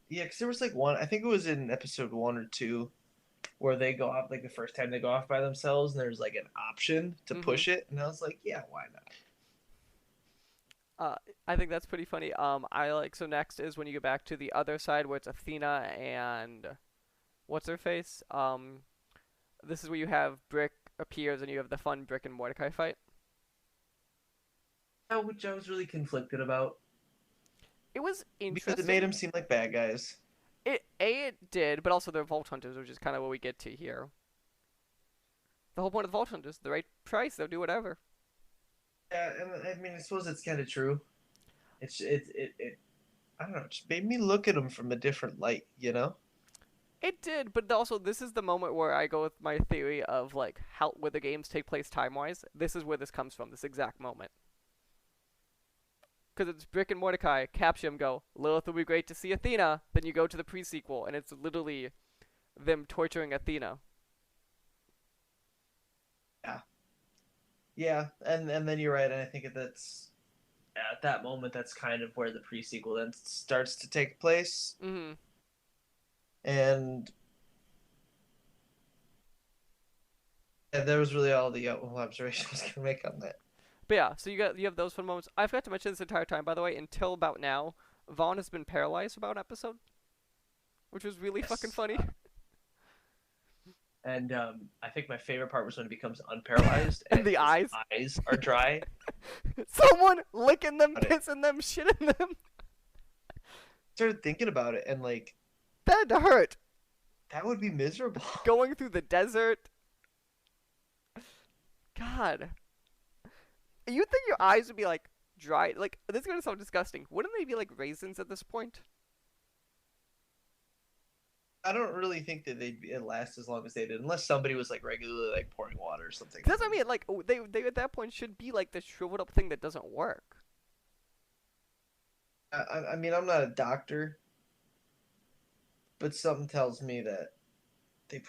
yeah, because there was like one. I think it was in episode 1 or 2 where they go off like the first time they go off by themselves, and there's like an option to Mm-hmm. push it, and I was like, yeah, why not? Uh, I think that's pretty funny. I like so next is when you get back to the other side where it's Athena and what's her face. This is where you have Brick appears and you have the fun Brick and Mordecai fight. Which I was really conflicted about It was because it made interesting. them seem like bad guys. It did, but also they're Vault Hunters, which is kind of what we get to here. The whole point of the Vault Hunters, the right price, they'll do whatever. Yeah, and I mean, I suppose it's kind of true. It I don't know, it just made me look at them from a different light, you know? It did, but also this is the moment where I go with my theory of like how where the games take place time wise. This is where this comes from. This exact moment. Because it's Brick and Mordecai capture him, go, Lilith will be great to see Athena. Then you go to the pre-sequel, and it's literally them torturing Athena. Yeah, yeah, and then you're right, and I think that's at that moment that's kind of where the pre-sequel then starts to take place, Mm-hmm. and there was really all the observation I was gonna make on that. But yeah, so you have those fun moments. I forgot to mention this entire time, by the way. Until about now, Vaughn has been paralyzed about an episode, which was really fucking Yes. funny. And I think my favorite part was when it becomes unparalyzed And and the his eyes. eyes are dry. Someone licking them, Got it. kissing them, shitting them. Started thinking about it, and like That had to hurt. that would be miserable. Going through the desert. God. You think your eyes would be like dry? Like this is gonna sound disgusting. Wouldn't they be like raisins at this point? I don't really think that it last as long as they did, unless somebody was like regularly like pouring water or something. 'Cause that's what I mean. Like they at that point should be like this shriveled up thing that doesn't work. I mean, I'm not a doctor, but something tells me that that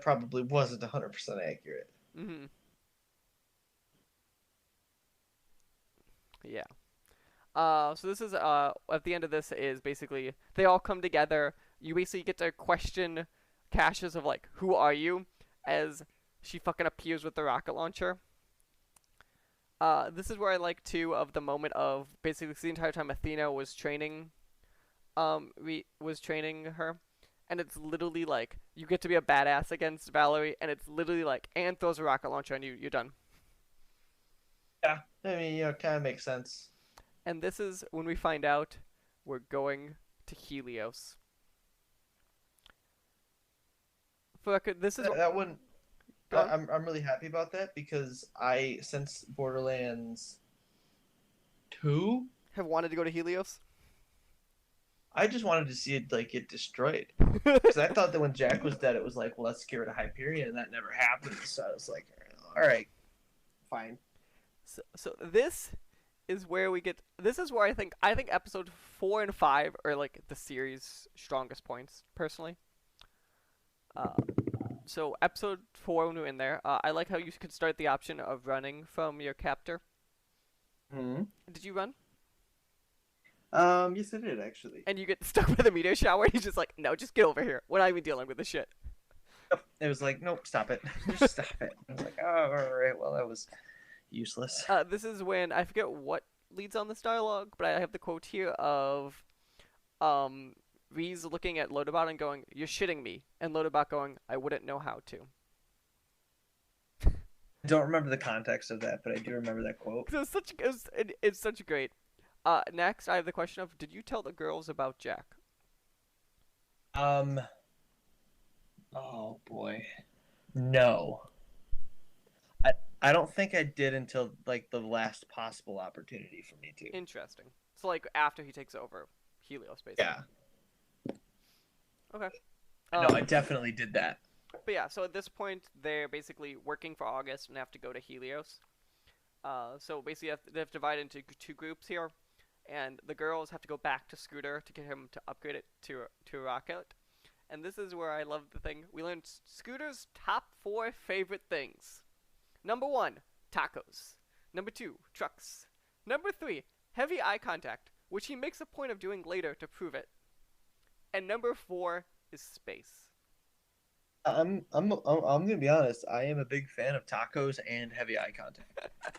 probably wasn't 100% accurate. Mm-hmm. Yeah. So this is at the end of this is basically they all come together. You basically get to question Cassius of like, who are you? As she fucking appears with the rocket launcher. This is where I like too of the moment of basically the entire time Athena was training, was training her, and it's literally like you get to be a badass against Valerie, and it's literally like and throws a rocket launcher on you, you're done. Yeah, I mean, kind of makes sense. And this is when we find out we're going to Helios. Fuck, this is That wouldn't. Go on. I'm really happy about that because since Borderlands 2, Have wanted to go to Helios? I just wanted to see it like get destroyed. Because I thought that when Jack was dead, it was like, well, let's get rid of Hyperion, and that never happened. So I was like, all right, fine. So this is where we get. This is where I think episode 4 and 5 are like the series' strongest points, personally. Uh, so episode 4 when we're in there, I like how you could start the option of running from your captor. Hmm. Did you run? Yes, I did actually. And you get stuck by the meteor shower. And he's just like, no, just get over here. We're not even dealing with this shit. Yep. It was like, nope, stop it, just stop it. I was like, oh, all right, well, that was useless. This is when I forget what leads on this dialogue, but I have the quote here of um Reese looking at Lodobot and going, "You're shitting me," and Lodobot going, "I wouldn't know how to." I don't remember the context of that, but I do remember that quote. So it's such great. Next, I have the question of, did you tell the girls about Jack? Um, oh boy, no. I I don't think I did until like the last possible opportunity for me to. Interesting. So like after he takes over Helios, basically. Yeah. Okay. No, I definitely did that. But yeah, so at this point, they're basically working for August and have to go to Helios. So basically, they have to divide into two groups here, and the girls have to go back to Scooter to get him to upgrade it to a rocket. And this is where I love the thing. We learned Scooter's top 4 favorite things. Number 1, tacos. Number 2, trucks. Number 3, heavy eye contact, which he makes a point of doing later to prove it. And number 4 is space. I'm gonna be honest. I am a big fan of tacos and heavy eye contact.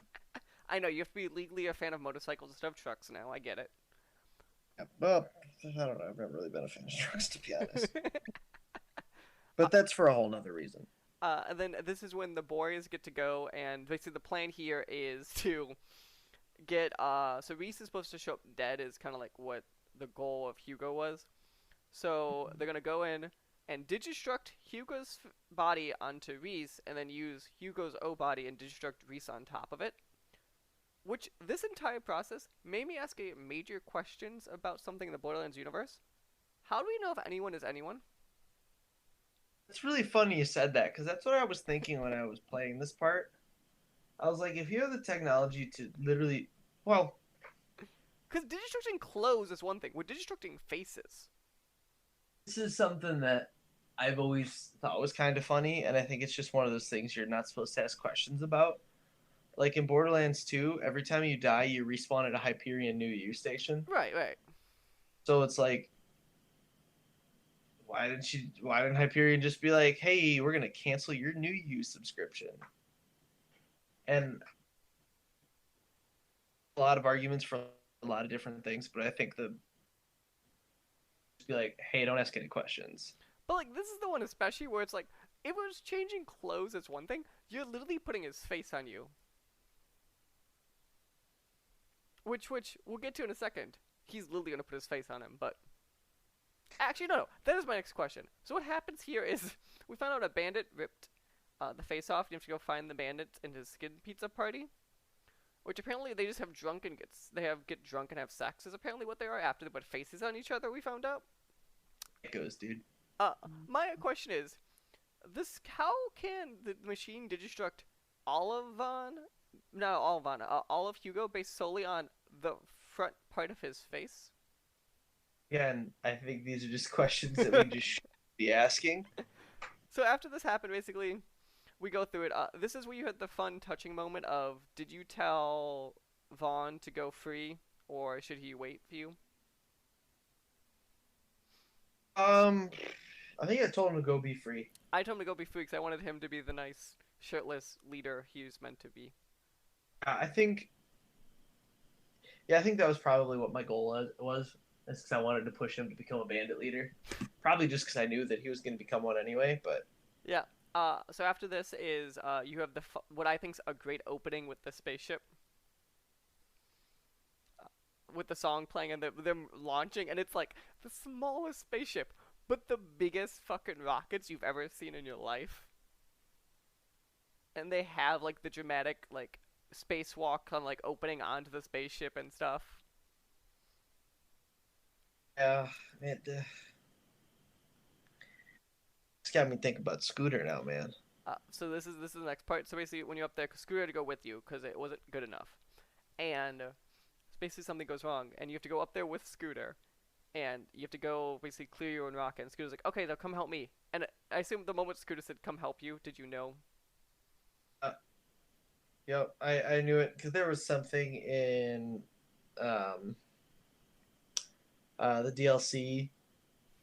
I know you have to be legally a fan of motorcycles instead of trucks now. I get it. Yeah, well, I don't know. I've never really been a fan of trucks, to be honest. But that's for a whole nother reason. And then this is when the boys get to go, and basically the plan here is to get. So Reese is supposed to show up dead, is kind of like what the goal of Hugo was. So they're gonna go in and digistruct Hugo's body onto Reese, and then use Hugo's O body and digistruct Reese on top of it. Which this entire process made me ask a major questions about something in the Borderlands universe. How do we know if anyone is anyone? It's really funny you said that because that's what I was thinking when I was playing this part. I was like, if you have the technology to literally, well, Because digistructing clothes is one thing. We're digistructing faces. this is something that I've always thought was kind of funny, and I think it's just one of those things you're not supposed to ask questions about. Like in Borderlands 2, every time you die, you respawn at a Hyperion New You station. Right, right. So it's like, why didn't Hyperion just be like, hey, we're gonna cancel your New You subscription? And a lot of arguments for a lot of different things, but I think just be like, hey, don't ask any questions. But like this is the one especially where it's like if it was changing clothes is one thing, you're literally putting his face on you. Which we'll get to in a second. He's literally gonna put his face on him, but actually no. That is my next question. So what happens here is we found out a bandit ripped the face off. You have to go find the bandit in his skin pizza party. Which apparently they just have drunk and get drunk and have sex is apparently what they are after they put faces on each other, we found out. It goes, dude. My question is, how can the machine digistruct all of Von, no, all of Von, all of Hugo based solely on the front part of his face? Yeah, and I think these are just questions that we just should be asking. So after this happened, basically, we go through it. This is where you had the fun, touching moment of, did you tell Vaughn to go free, or should he wait for you? I think I told him to go be free. I told him to go be free because I wanted him to be the nice, shirtless leader he was meant to be. I think, yeah, I think that was probably what my goal was. That's because I wanted to push him to become a bandit leader. Probably just because I knew that he was going to become one anyway. But Yeah. So after this is you have what I think's a great opening with the spaceship, with the song playing and them launching, and it's like the smallest spaceship, but the biggest fucking rockets you've ever seen in your life. and they have like the dramatic like spacewalk on like opening onto the spaceship and stuff. Yeah, it's got me thinking about Scooter now, man. So this is the next part. So basically, when you're up there, Scooter had to go with you because it wasn't good enough, and basically something goes wrong, and you have to go up there with Scooter, and you have to go basically clear your own rocket. And Scooter's like, okay, now come help me. And I assume the moment Scooter said, "Come help you," did you know? Uh, yep, I knew it because there was something in um, the DLC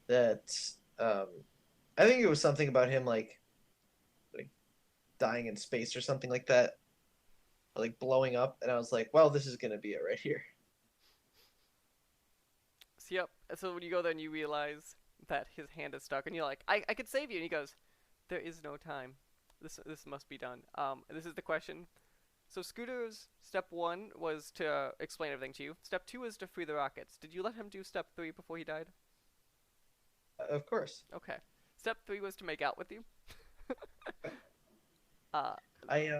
that um, I think it was something about him like dying in space or something like that, like blowing up, and I was like, well, this is gonna be it right here. So yep. So when you go there and you realize that his hand is stuck, and you're like, I could save you, and he goes, there is no time. This must be done. This is the question. So Scooter's step one was to explain everything to you. Step two is to free the rockets. Did you let him do step three before he died? Of course, Okay. Step three was to make out with you. Uh, I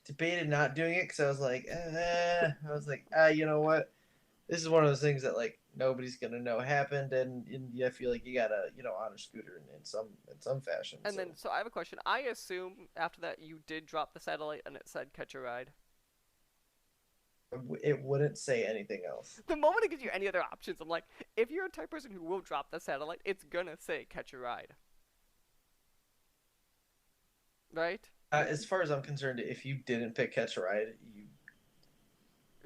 debated not doing it because I was like, you know what? This is one of those things that like nobody's gonna know happened, and I feel like you gotta honor Scooter in some fashion. and then, So so I have a question. I assume after that you did drop the satellite and it said catch a ride. it wouldn't say anything else. The moment it gives you any other options, I'm like, if you're a type of person who will drop the satellite, it's gonna say catch a ride, right? As far as I'm concerned, if you didn't pick Catch a Ride,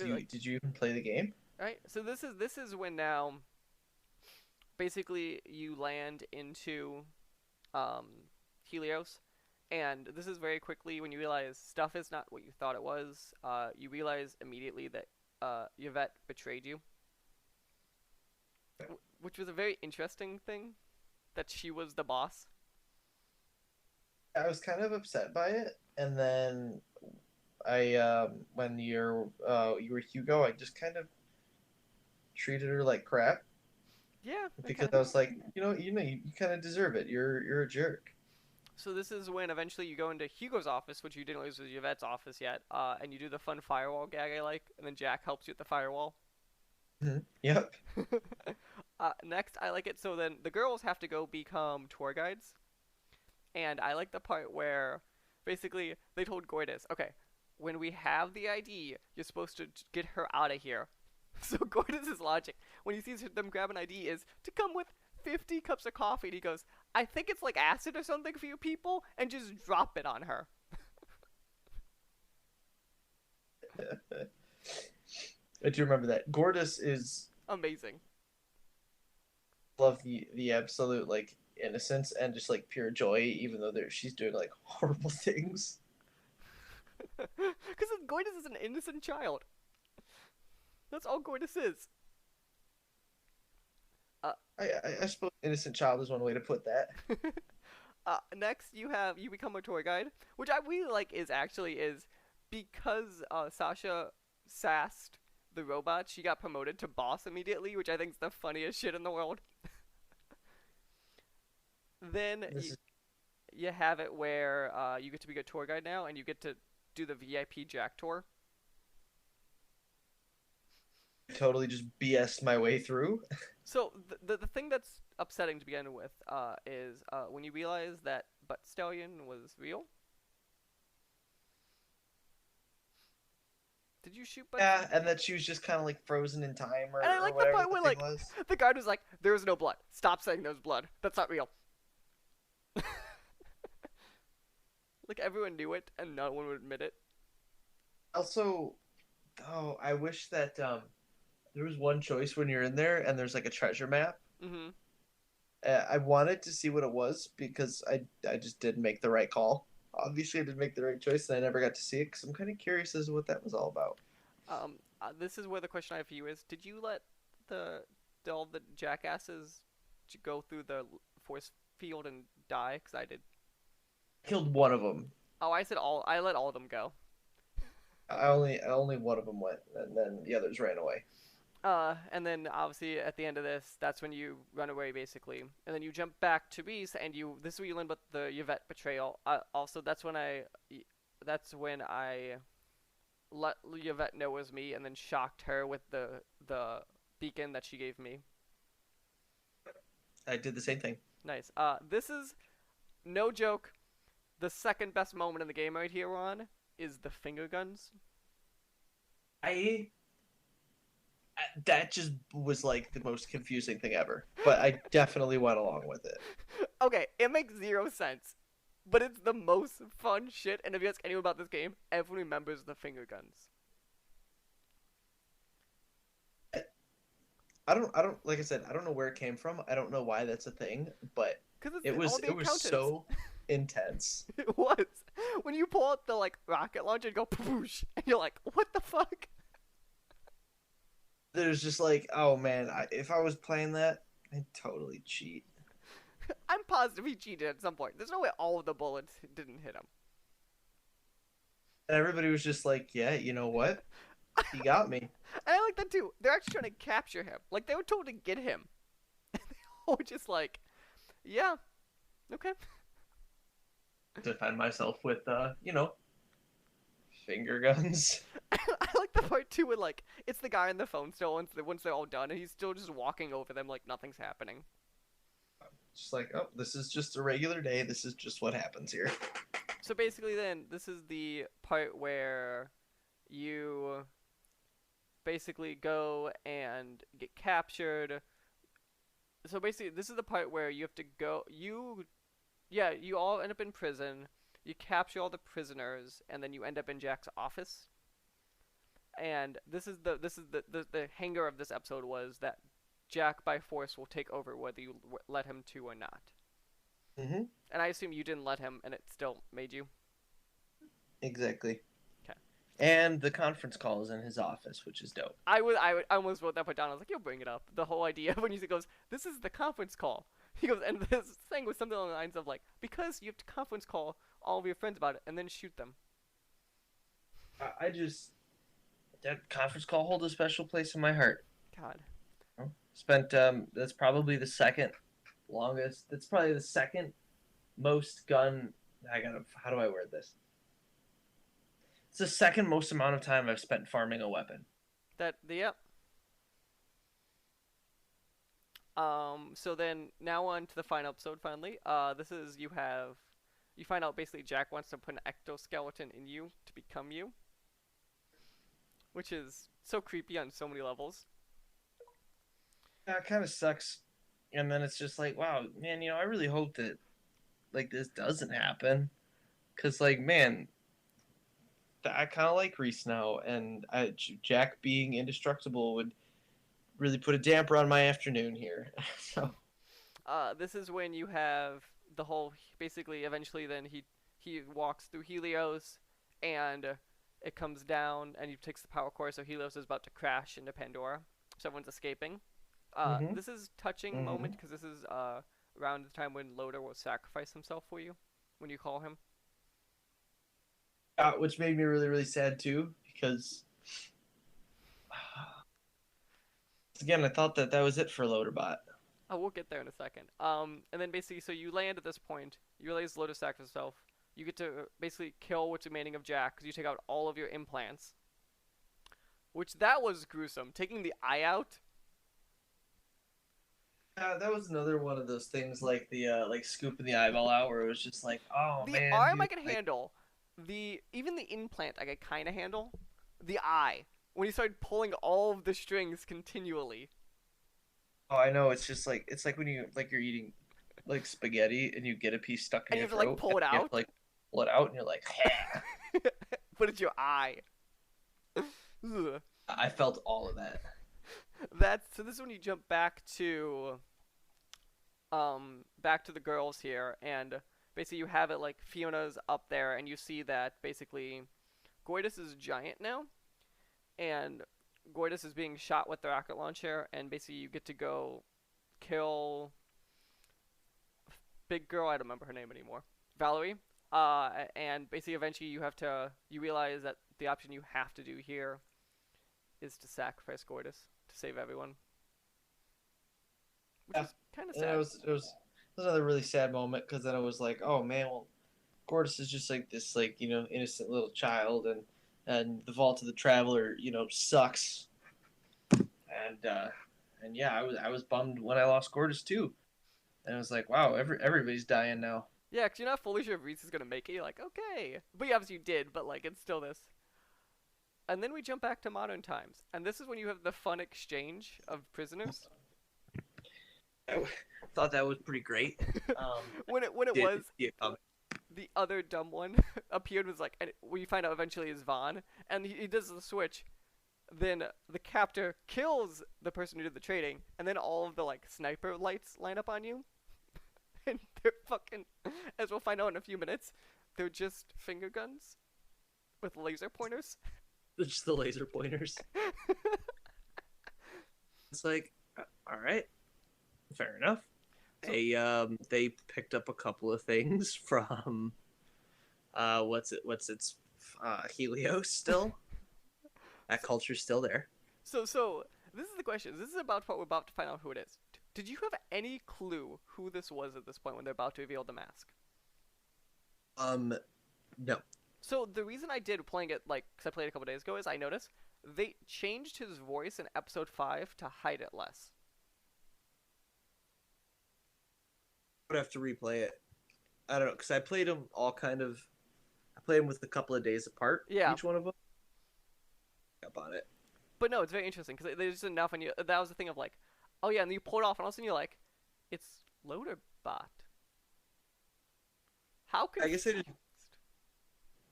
Like, did you even play the game? right? So this is when now basically you land into um, Helios, and this is very quickly when you realize stuff is not what you thought it was. You realize immediately that Yvette betrayed you, which was a very interesting thing. That she was the boss. I was kind of upset by it, and then I when you were Hugo, I just kind of treated her like crap Yeah, because okay. I was like, you kind of deserve it. You're a jerk. So this is when eventually you go into Hugo's office, which you didn't lose was Yvette's office yet, and you do the fun firewall gag I like, and then Jack helps you with the firewall. Yep. Next, I like it. So then the girls have to go become tour guides, and I like the part where basically they told Goitis, okay, when we have the ID, you're supposed to get her out of here. So Goitis' logic when he sees them grab an ID is to come with 50 cups of coffee, and he goes, I think it's like acid or something for you people, and just drop it on her. I do remember that. Gordis is Amazing. love the absolute like innocence and just like pure joy, even though she's doing like horrible things. Because Goitis is an innocent child. That's all Goitis is. Uh, I suppose innocent child is one way to put that. Next, you become a tour guide, which I really like. Is because Sasha sassed the robot, she got promoted to boss immediately, which I think is the funniest shit in the world. Then This is you have it where you get to be a tour guide now, and you get to do the VIP Jack tour. totally just BS my way through. So the thing that's upsetting to begin with is when you realize that Butt Stallion was real. Did you shoot Butt? Yeah, and that she was just kind of like frozen in time And I or like the whatever part the where thing like was. the guard was like, "There is no blood. Stop saying there's blood. That's not real." Like everyone knew it, and no one would admit it. Also, oh, I wish that there was one choice when you're in there and there's like a treasure map. Hmm. I wanted to see what it was because I just didn't make the right call. Obviously, I didn't make the right choice, and I never got to see it because I'm kind of curious as to what that was all about. This is where the question I have for you is: did you let the all the jackasses go through the force field and die? Because I did. Killed one of them. Oh, I said all. I let all of them go. I only one of them went, and then the others ran away. And then obviously at the end of this, that's when you run away basically, and then you jump back to Beast, and you this is where you learn about the Yvette betrayal. Also, that's when I let Yvette know it was me, and then shocked her with the beacon that she gave me. I did the same thing. Nice. This is no joke. The second best moment in the game right here, Ron, is the finger guns. I that just was like the most confusing thing ever. But I definitely went along with it. Okay, it makes zero sense, but it's the most fun shit. And if you ask anyone about this game, everyone remembers the finger guns. I don't like I said, I don't know where it came from. I don't know why that's a thing, but Cause it's it all was the it was accountants. so intense. It was. When you pull out the like rocket launcher and go poosh, and you're like, what the fuck? There's just like, oh man, if I was playing that, I'd totally cheat. I'm positive he cheated at some point. There's no way all of the bullets didn't hit him. And everybody was just like, yeah, you know what? He got me. And I like that too. They're actually trying to capture him. Like they were told to get him. And they all were just like, yeah, okay. Defend myself with, finger guns. I like the part too where like it's the guy on the phone still once they're all done, and he's still just walking over them like nothing's happening. Just like, oh, this is just a regular day. This is just what happens here. So basically, then this is the part where you basically go and get captured. So basically, this is the part where you have to go. You all end up in prison. You capture all the prisoners, and then you end up in Jack's office. And this is the hanger of this episode was that Jack by force will take over whether you let him to or not. Mm-hmm. And I assume you didn't let him, and it still made you. Exactly. Okay. And the conference call is in his office, which is dope. I almost wrote that part down. I was like, you'll bring it up. The whole idea when he goes, this is the conference call. He goes, and this thing was something along the lines of like, because you have to conference call all of your friends about it and then shoot them. I just that conference call holds a special place in my heart. God. Spent that's probably the second longest. That's probably the second most gun. How do I word this? It's the second most amount of time I've spent farming a weapon. Yep. So then now on to the final episode. Finally, this is you find out basically Jack wants to put an ectoskeleton in you to become you, which is so creepy on so many levels. Yeah, it kind of sucks. And then it's just like, wow, man, I really hope that like this doesn't happen, because like, man, I kind of like Reese now, and Jack being indestructible would really put a damper on my afternoon here. So This is when you have the whole basically eventually then he walks through Helios and it comes down and he takes the power core so Helios is about to crash into Pandora so everyone's escaping. mm-hmm. This is touching Mm-hmm. moment because this is around the time when Loder will sacrifice himself for you when you call him. Which made me really really sad too, because again I thought that was it for Loaderbot. Oh, we'll get there in a second. And then basically, so you land at this point. You realize Lotus sacrificed himself. You get to basically kill what's remaining of Jack because you take out all of your implants. Which that was gruesome. Taking the eye out. That was another one of those things like the like scooping the eyeball out, where it was just like, oh The man, arm dude, I can like, handle. Even the implant I could kind of handle. The eye. When you started pulling all of the strings continually. oh, I know. It's like when you're eating like spaghetti and you get a piece stuck in And you your have to like throat. pull it And you have out. to like pull it out, and you're like, But it's your eye. Ugh. I felt all of that. So this is when you jump back to the girls here, and basically you have it like Fiona's up there and you see that basically Goitus is giant now and Goitus is being shot with the rocket launcher, and basically you get to go kill big girl, I don't remember her name anymore, Valerie, and basically eventually you realize that the option you have to do here is to sacrifice Goitus to save everyone, which Yeah, is kind of and sad. it was another really sad moment because then I was like, oh man, well, Gortys is just like this, like, innocent little child, and the Vault of the Traveler, sucks, and yeah, I was bummed when I lost Gortys too, and I was like, wow, everybody's dying now. Yeah, because you're not fully sure if Reese is gonna make it. You're like, okay, but yeah, obviously you did, but like it's still this. And then we jump back to modern times, and this is when you have the fun exchange of prisoners. I thought that was pretty great. Um, When it did was see it coming. the other dumb one appeared was like, and we find out eventually is Vaughn, and he does the switch. Then the captor kills the person who did the trading, and then all of the like sniper lights line up on you, and they're fucking, as we'll find out in a few minutes, they're just finger guns with laser pointers. Just the laser pointers. It's like, all right, fair enough. So They picked up a couple of things from what's its Helios still. That culture's still there. so this is the question. This is about what we're about to find out who it is. Did you have any clue who this was at this point when they're about to reveal the mask? Um, no. So the reason I did playing it like, cause I played it a couple days ago, is I noticed they changed his voice in episode 5 to hide it less. I would have to replay it. I don't know because I played them all kind of. I played them with a couple of days apart. Yeah, Each one of them. Up on it. but no, it's very interesting because there's just enough, and you, that was the thing of like, oh yeah, and you pull it off, and all of a sudden you're like, it's Loaderbot. How I guess confused.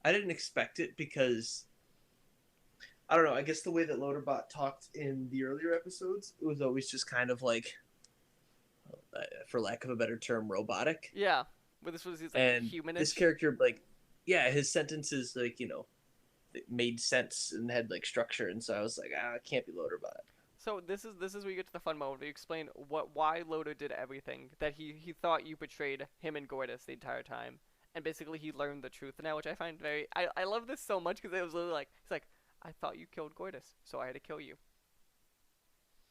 I didn't expect it because I don't know. I guess the way that Loaderbot talked in the earlier episodes, it was always just kind of like, for lack of a better term, robotic. Yeah, but this was his like And this humanish. character, like, yeah, his sentences, like, it made sense and had like structure, and so I was like, it can't be Loaderbot. So this is where you get to the fun moment where you explain why Loader did everything, that he thought you betrayed him and Gortys the entire time, and basically he learned the truth now, which I find very I love this so much because it was literally like he's like, I thought you killed Gortys, so I had to kill you.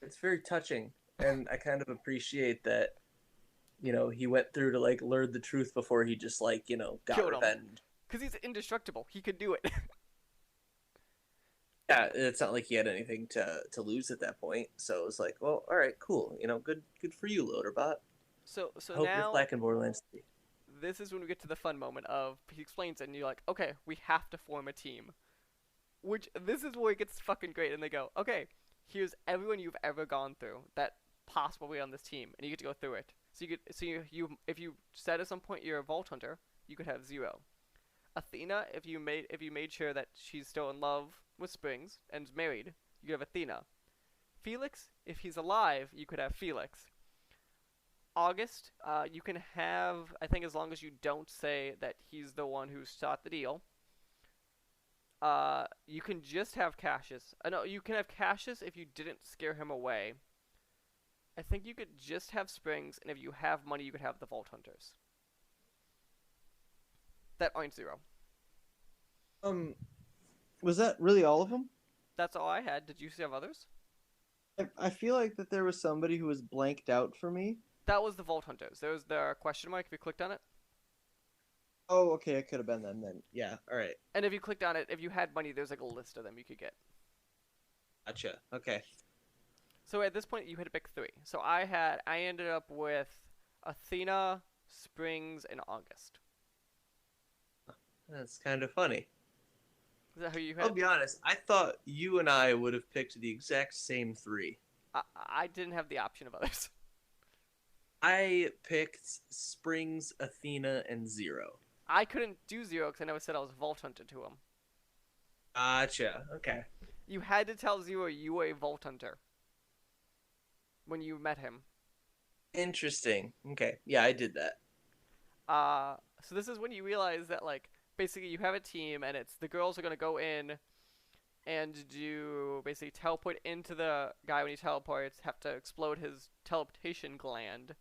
It's very touching, and I kind of appreciate that. He went through to like learn the truth before he just like got Killed him revenge. because he's indestructible. He could do it. Yeah, it's not like he had anything to lose at that point. So it was like, well, all right, cool. Good for you, Loaderbot. So I hope you're now back in Borderlands 3. this is when we get to the fun moment of he explains it and you're like, okay, we have to form a team. Which this is where it gets fucking great, and they go, okay, here's everyone you've ever gone through that possibly on this team, and you get to go through it. So you if you said at some point you're a Vault Hunter, you could have Zero. Athena, if you made sure that she's still in love with Springs and is married, you could have Athena. Felix, if he's alive, you could have Felix. August, you can have, I think, as long as you don't say that he's the one who sought the deal. You can just have Cassius. No, you can have Cassius if you didn't scare him away. I think you could just have Springs, and if you have money, you could have the Vault Hunters. That aren't Zero. Um, was that really all of them? That's all I had. Did you have others? I feel like that there was somebody who was blanked out for me. That was the Vault Hunters. There was the question mark if you clicked on it. Oh, okay, it could have been them then. Yeah, all right. And if you clicked on it, if you had money, there's like a list of them you could get. Gotcha. Okay. So at this point, you had to pick 3. So I ended up with Athena, Springs, and August. That's kind of funny. Is that who you I'll had? be honest. I thought you and I would have picked the exact same 3. I didn't have the option of others. I picked Springs, Athena, and Zero. I couldn't do Zero because I never said I was Vault Hunter to him. Gotcha. Okay. You had to tell Zero you were a Vault Hunter when you met him. Interesting. Okay. Yeah, I did that. So this is when you realize that like basically you have a team and it's the girls are gonna go in and do basically teleport into the guy when he teleports, have to explode his teleportation gland.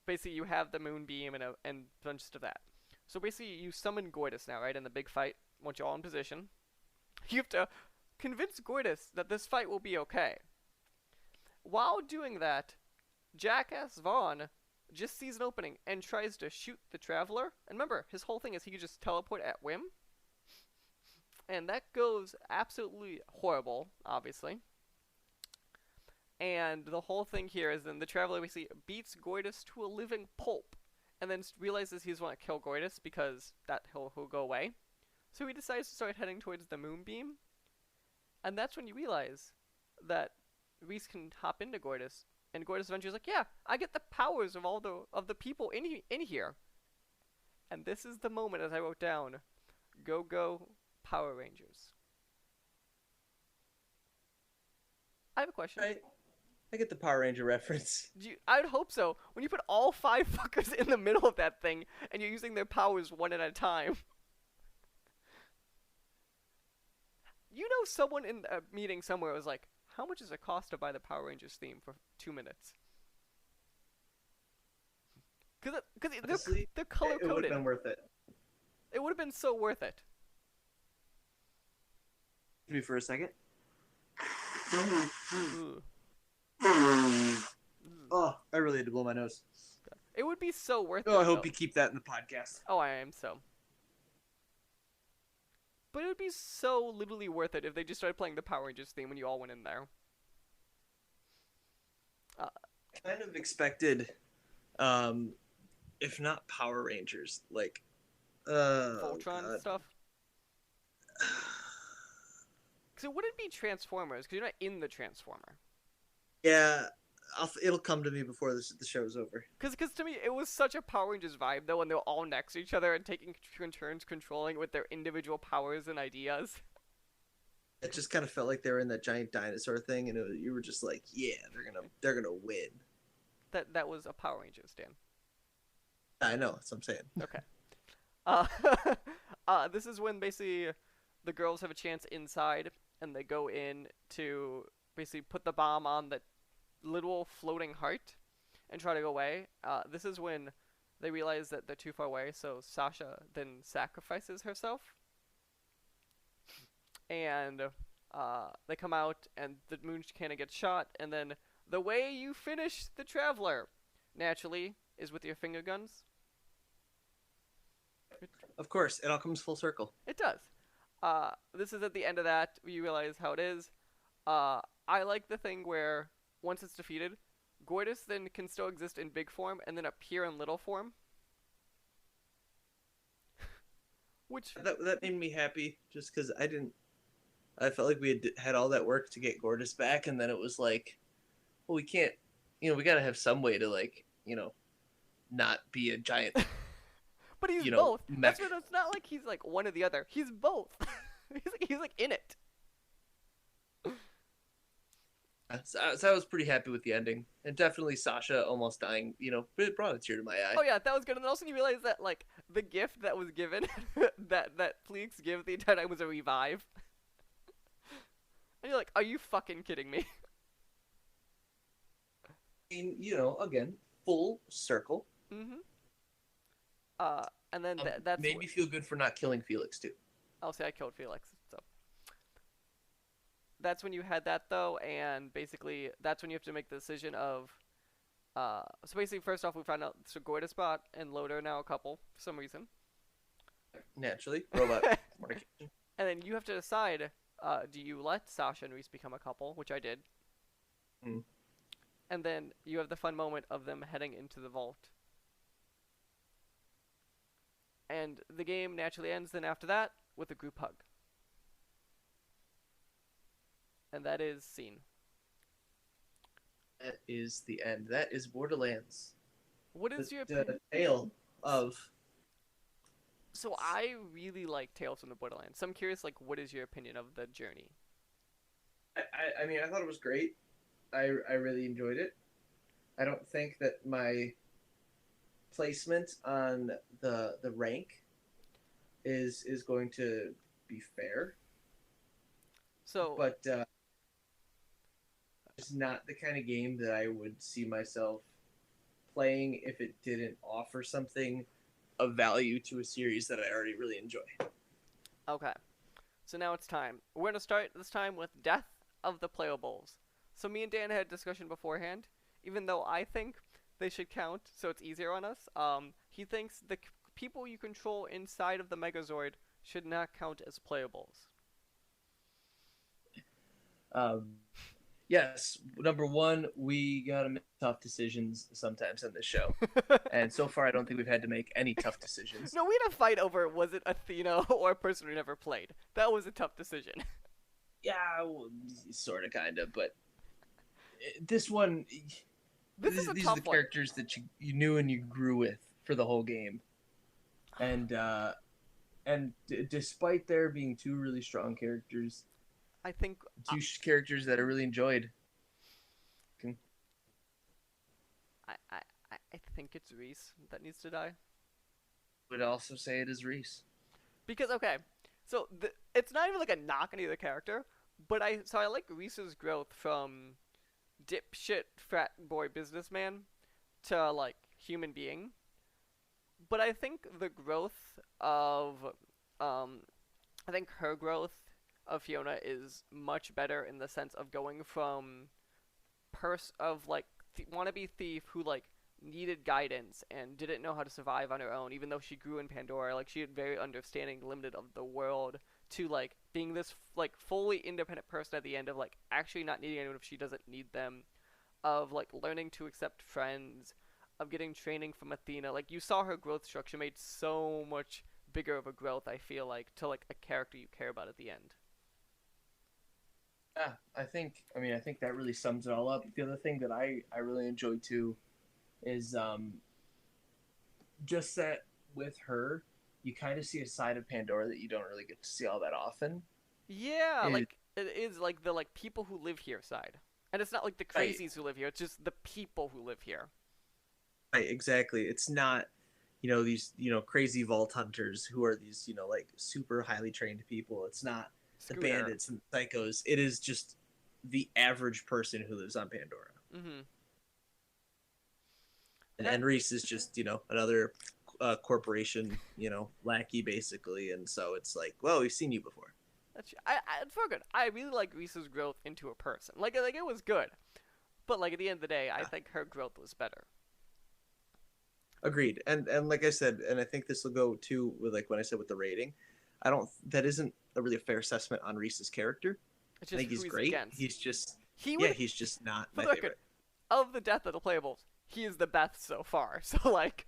Basically you have the moonbeam and a bunch of that. So basically you summon Gortys now, right? In the big fight, once you're all in position, you have to convince Gortys that this fight will be okay. While doing that, Jackass Vaughn just sees an opening and tries to shoot the Traveler. And remember, his whole thing is he can just teleport at whim. And that goes absolutely horrible, obviously. And the whole thing here is then the Traveler basically beats Gortys to a living pulp. And then realizes he's want to kill Gortys because that he'll go away. So he decides to start heading towards the moonbeam. And that's when you realize that Reese can hop into Gortys. And Gortys eventually is like, yeah, I get the powers of all the people in here. And this is the moment, as I wrote down, go Power Rangers. I have a question. I get the Power Ranger reference. I would hope so. When you put all 5 fuckers in the middle of that thing, and you're using their powers one at a time. You know someone in a meeting somewhere was like, how much does it cost to buy the Power Rangers theme for 2 minutes? Because they're color-coded. It would have been worth it. It would have been so worth it. Give me for a second. Oh, I really had to blow my nose. It would be so worth it. Oh, I hope you keep that in the podcast. Oh, I am so. But it would be so literally worth it if they just started playing the Power Rangers theme when you all went in there. Kind of expected, if not Power Rangers, like Voltron stuff. Because it wouldn't be Transformers, because you're not in the Transformer. Yeah, it'll come to me before the show's over. Because to me, it was such a Power Rangers vibe, though, when they were all next to each other and taking turns controlling with their individual powers and ideas. It just kind of felt like they were in that giant dinosaur thing, and you were just like, yeah, they're gonna win. That was a Power Rangers, Dan. I know, that's what I'm saying. Okay. This is when basically the girls have a chance inside, and they go in to basically put the bomb on the little floating heart and try to go away. This is when they realize that they're too far away, so Sasha then sacrifices herself. And they come out, and the moon cannon gets shot, and then the way you finish the Traveler, naturally, is with your finger guns. Of course, it all comes full circle. It does. This is at the end of that, you realize how it is. I like the thing where, once it's defeated, Gortys then can still exist in big form, and then appear in little form. Which... That made me happy, just because I felt like we had all that work to get Gortys back, and then it was like, well, we can't, we gotta have some way to, like, not be a giant. But he's both. That's what, it's not like he's like one or the other. He's both. he's like in it. So I was pretty happy with the ending, and definitely Sasha almost dying. It brought a tear to my eye. Oh yeah, that was good. And also you realize that like the gift that was given, that Fleeks gave the entire time was a revive. And you're like, are you fucking kidding me? I mean, again, full circle. Mm-hmm. And then that's made me feel good for not killing Felix too. I'll say I killed Felix. So that's when you had that though, and basically that's when you have to make the decision of. So basically, first off, we found out Gortys spot and Loader now a couple for some reason. Naturally, robot fornication. And then you have to decide: do you let Sasha and Reese become a couple, which I did. Mm. And then you have the fun moment of them heading into the vault. And the game naturally ends then after that with a group hug. And that is scene. That is the end. That is Borderlands. What is your opinion? The tale of... So I really like Tales from the Borderlands. So I'm curious, like, what is your opinion of the journey? I mean, I thought it was great. I really enjoyed it. I don't think that my placement on the rank is going to be fair. So, but it's not the kind of game that I would see myself playing if it didn't offer something of value to a series that I already really enjoy. Okay. So now it's time. We're gonna start this time with Death of the Playables. So me and Dan had a discussion beforehand. Even though I think they should count, so it's easier on us. He thinks the people you control inside of the Megazord should not count as playables. Um, yes, number one, we gotta make tough decisions sometimes on this show, and so far, I don't think we've had to make any tough decisions. No, we had a fight over was it Athena or a person who never played. That was a tough decision. Yeah, well, sort of, kind of, but this one, This is a these are tough the one. characters that you knew and you grew with for the whole game, and despite there being two really strong characters, I think two characters that I really enjoyed. I, I think it's Reese that needs to die. Would also say it is Reese. Because okay, so it's not even like a knock on either character, but I like Reese's growth from dipshit frat boy businessman to like human being. But I think the growth of um I think her growth of Fiona is much better in the sense of going from of like wannabe thief who like needed guidance and didn't know how to survive on her own, even though she grew in Pandora. Like she had very understanding, limited of the world, to like being this like fully independent person at the end of like actually not needing anyone if she doesn't need them, of like learning to accept friends, of getting training from Athena. Like you saw her growth structure made so much bigger of a growth. I feel like to like a character you care about at the end. Yeah, I think that really sums it all up. The other thing that I really enjoy too is just that with her, you kind of see a side of Pandora that you don't really get to see all that often. Yeah, It, like it is like the like people who live here side. And it's not like the right, crazies who live here, it's just the people who live here. right, exactly. It's not, these, crazy vault hunters who are these, like super highly trained people. It's not the Scooter. bandits and psychos. It is just the average person who lives on Pandora. Mm-hmm. And Reese is just, another corporation, lackey basically. And so it's like, well, we've seen you before. It's for good. I really like Reese's growth into a person. Like it was good, but like at the end of the day, I Yeah. think her growth was better. Agreed. And like I said, and I think this will go too with like when I said with the rating. I don't. That isn't a really fair assessment on Reese's character. It's I just think who he's he's great. against. He's just He yeah, would, he's just not for my the record, favorite. of the death of the playables, he is the best so far. So like,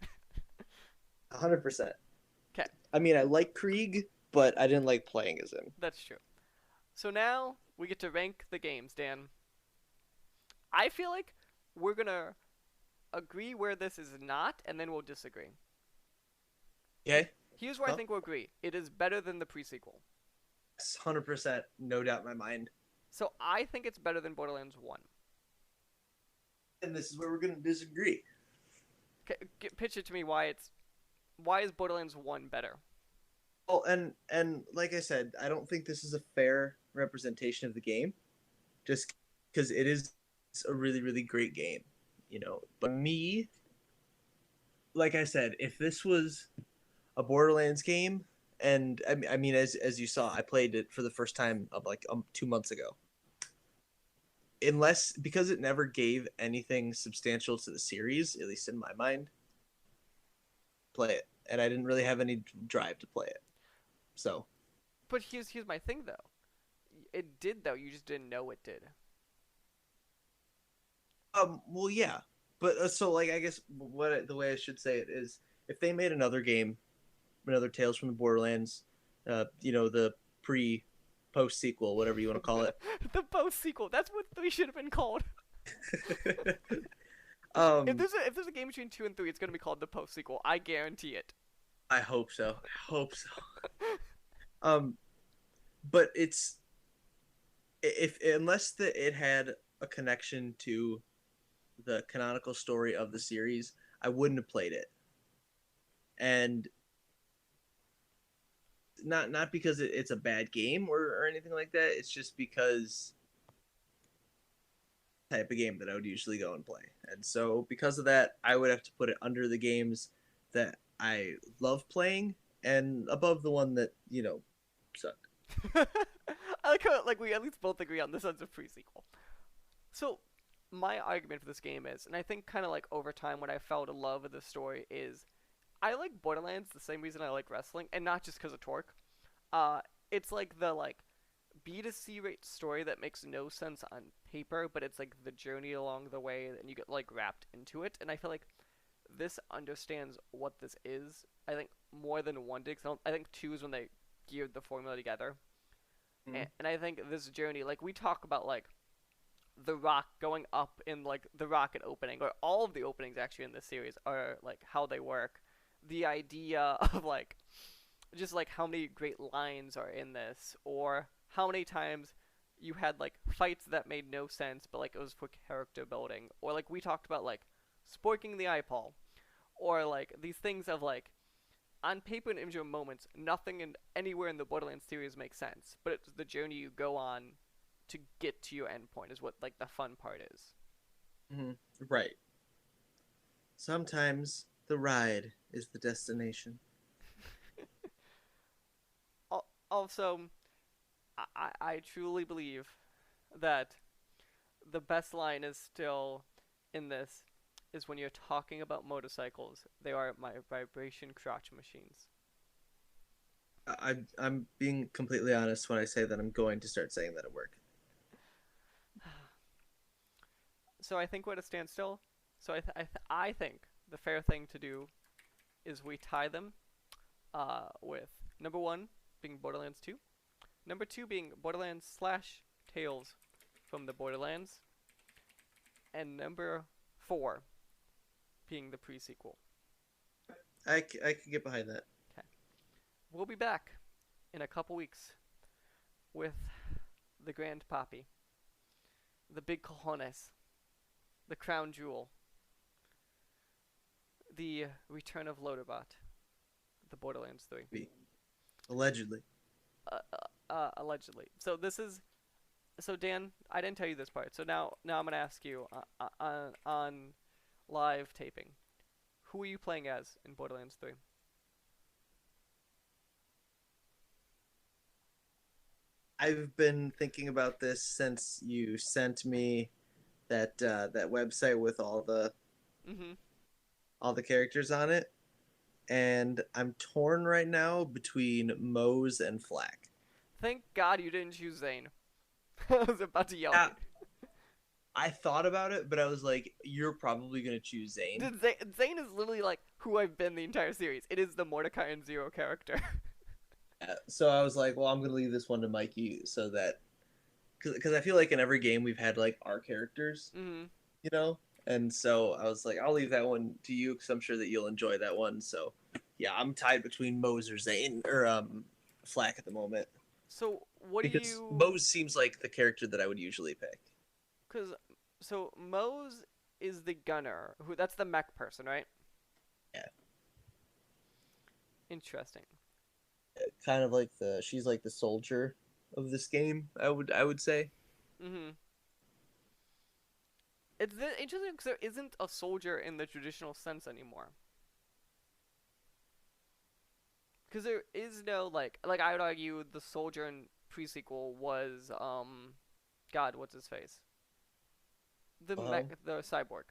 100%. okay, I mean, I like Krieg, but I didn't like playing as him. that's true. So now we get to rank the games, Dan. I feel like we're gonna agree where this is not, and then we'll disagree. Okay, Here's where I well, think we'll agree. It is better than the pre-sequel. 100%, no doubt in my mind. So I think it's better than Borderlands 1. And this is where we're gonna disagree. Pitch it to me why is Borderlands 1 better? Well, and like I said, I don't think this is a fair representation of the game, just because it is a really really great game, But me, like I said, if this was a Borderlands game, and I mean, as you saw, I played it for the first time of like 2 months ago. Unless because it never gave anything substantial to the series, at least in my mind, play it, and I didn't really have any drive to play it. So, But here's my thing though. It did though. You just didn't know it did. well, yeah, but so like I guess the way I should say it is, if they made another game, another Tales from the Borderlands, the pre post sequel, whatever you want to call it. The post sequel. That's what 3 should have been called. um, If there's a game between 2 and 3, it's gonna be called the post sequel. I guarantee it. I hope so. I hope so. Um, but it's if unless it had a connection to the canonical story of the series, I wouldn't have played it. And not because it's a bad game or anything like that. It's just because type of game that I would usually go and play. And so because of that, I would have to put it under the games that I love playing and above the one that, sucked. I like how like we at least both agree on the sense of pre-sequel. So my argument for this game is, and I think kind of like over time when I fell in love with the story is, I like Borderlands the same reason I like wrestling, and not just because of Torque. Uh, it's like the like B to C rate story that makes no sense on paper, but it's like the journey along the way, and you get like wrapped into it. And I feel like this understands what this is. I think more than one did. 'Cause I think two is when they geared the formula together. Mhm. And I think this journey, like we talk about, like the Rock going up in like the Rocket opening, or all of the openings actually in this series are like how they work. The idea of like just like how many great lines are in this, or how many times you had like fights that made no sense, but like it was for character building, or like we talked about like sporking the eyeball, or like these things of like on paper and individual moments, nothing in anywhere in the Borderlands series makes sense, but it's the journey you go on to get to your endpoint is what like the fun part is. Mhm. Right. Sometimes the ride is the destination. Also, I truly believe that the best line is still in this is when you're talking about motorcycles. They are my vibration crotch machines. I'm being completely honest when I say that I'm going to start saying that at work. So I think we're at a standstill. So I think the fair thing to do is we tie them with number one being Borderlands 2, number two being Borderlands slash Tales from the Borderlands, and number four being the pre-sequel. I can get behind that. Okay. We'll be back in a couple weeks with the Grand Poppy, the big cojones, the crown jewel, the return of Loaderbot, the Borderlands 3. Allegedly. Allegedly. So Dan, I didn't tell you this part. So now I'm gonna ask you on live taping, who are you playing as in Borderlands 3? I've been thinking about this since you sent me that website with Mm-hmm. all the characters on it, and I'm torn right now between Mose and Flack. Thank God you didn't choose Zane. I was about to yell Yeah, at you. I thought about it, but I was like, you're probably gonna choose Zane. Dude, Zane is literally like who I've been the entire series. It is the Mordecai and Zero character. So I was like, well, I'm gonna leave this one to Mikey so that because I feel like in every game we've had like our characters, Mm-hmm. you know, and so I was like, I'll leave that one to you because I'm sure that you'll enjoy that one. So yeah, I'm tied between Mose or Zane or Flack at the moment So what do because you? Mose seems like the character that I would usually pick. Because so Mose is the gunner. Who? That's the mech person, right? Yeah, Interesting. kind of like she's like the soldier of this game. I would say. Mm-hmm. It's interesting because there isn't a soldier in the traditional sense anymore. Because there is no like I would argue the soldier in pre-sequel was God, what's his face? The Wilhelm. the cyborg.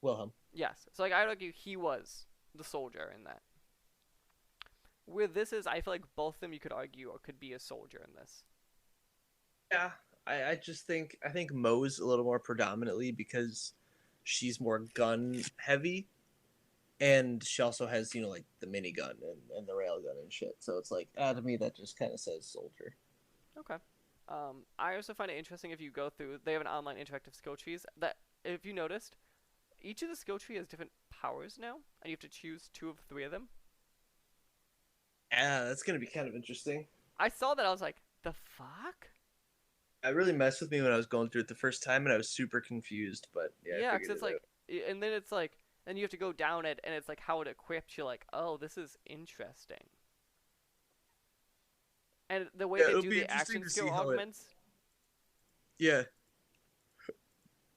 Wilhelm. Yes. So like I would argue he was the soldier in that. Where this is, I feel like both of them you could argue or could be a soldier in this. Yeah, I just think Moe's a little more predominantly because she's more gun heavy, and she also has like the minigun and the railgun and shit. So it's like to me that just kind of says soldier. Okay. I also find it interesting if you go through. They have an online interactive skill trees that, if you noticed, each of the skill tree has different powers now, and you have to choose two of three of them. Yeah, that's gonna be kind of interesting. I saw that I was like, the fuck? It really messed with me when I was going through it the first time, and I was super confused. But yeah, I Yeah, because figured it's it out. like, and then it's like, then you have to go down it, and it's like how it equips. You're like, oh, this is interesting. And the way Yeah, they it'll do be the interesting action to skill see how it. augments. Yeah.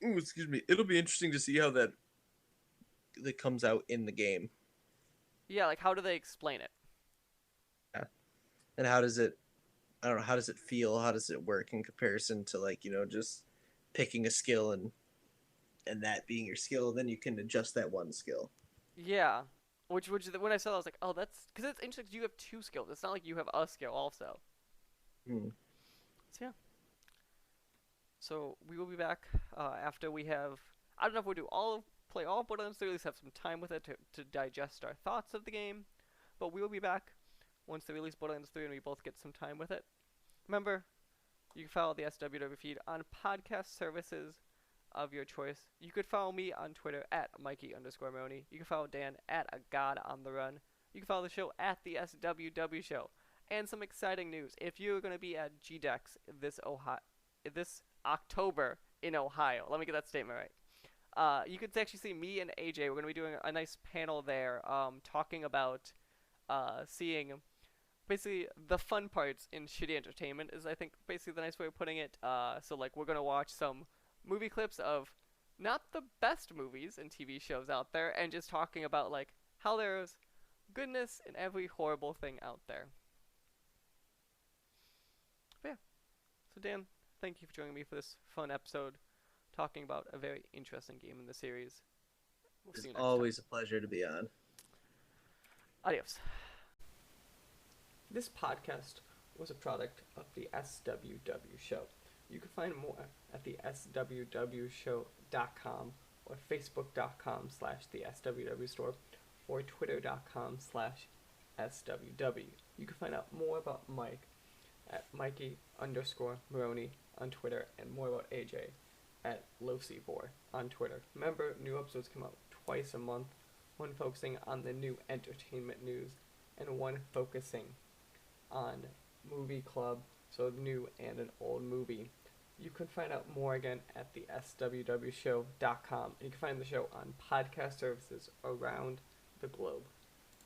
Ooh, excuse me. It'll be interesting to see how that comes out in the game. Yeah, like how do they explain it? Yeah. And how does it? I don't know. How does it feel? How does it work in comparison to like just picking a skill and that being your skill? Then you can adjust that one skill. Yeah. Which when I saw that, I was like, oh, that's because it's interesting. 'Cause you have two skills. It's not like you have a skill also. Hmm. So yeah. So we will be back after we have. I don't know if we'll play all of Borderlands 3. At least have some time with it to digest our thoughts of the game. But we will be back once they release Borderlands 3 and we both get some time with it. Remember, you can follow the SWW feed on podcast services of your choice. You could follow me on Twitter at Mikey_Maroney. You can follow Dan at A God on the Run. You can follow the show at the SWW Show. And some exciting news. If you're going to be at GDEX this October in Ohio, let me get that statement right. You could actually see me and AJ. We're going to be doing a nice panel there talking about seeing basically the fun parts in shitty entertainment is I think basically the nice way of putting it. So like we're gonna watch some movie clips of not the best movies and TV shows out there, and just talking about like how there's goodness in every horrible thing out there. But yeah. So Dan, thank you for joining me for this fun episode, talking about a very interesting game in the series. We'll It's see you next time. always a pleasure to be on. Adios. This podcast was a product of the SWW Show. You can find more at the swwshow.com or facebook.com/the SWW store or twitter.com/SWW. You can find out more about Mike at Mikey_Maroney on Twitter and more about AJ at Losibor on Twitter. Remember, new episodes come out twice a month, one focusing on the new entertainment news and one focusing on movie club, so new and an old movie. You can find out more again at the swwshow.com, and you can find the show on podcast services around the globe.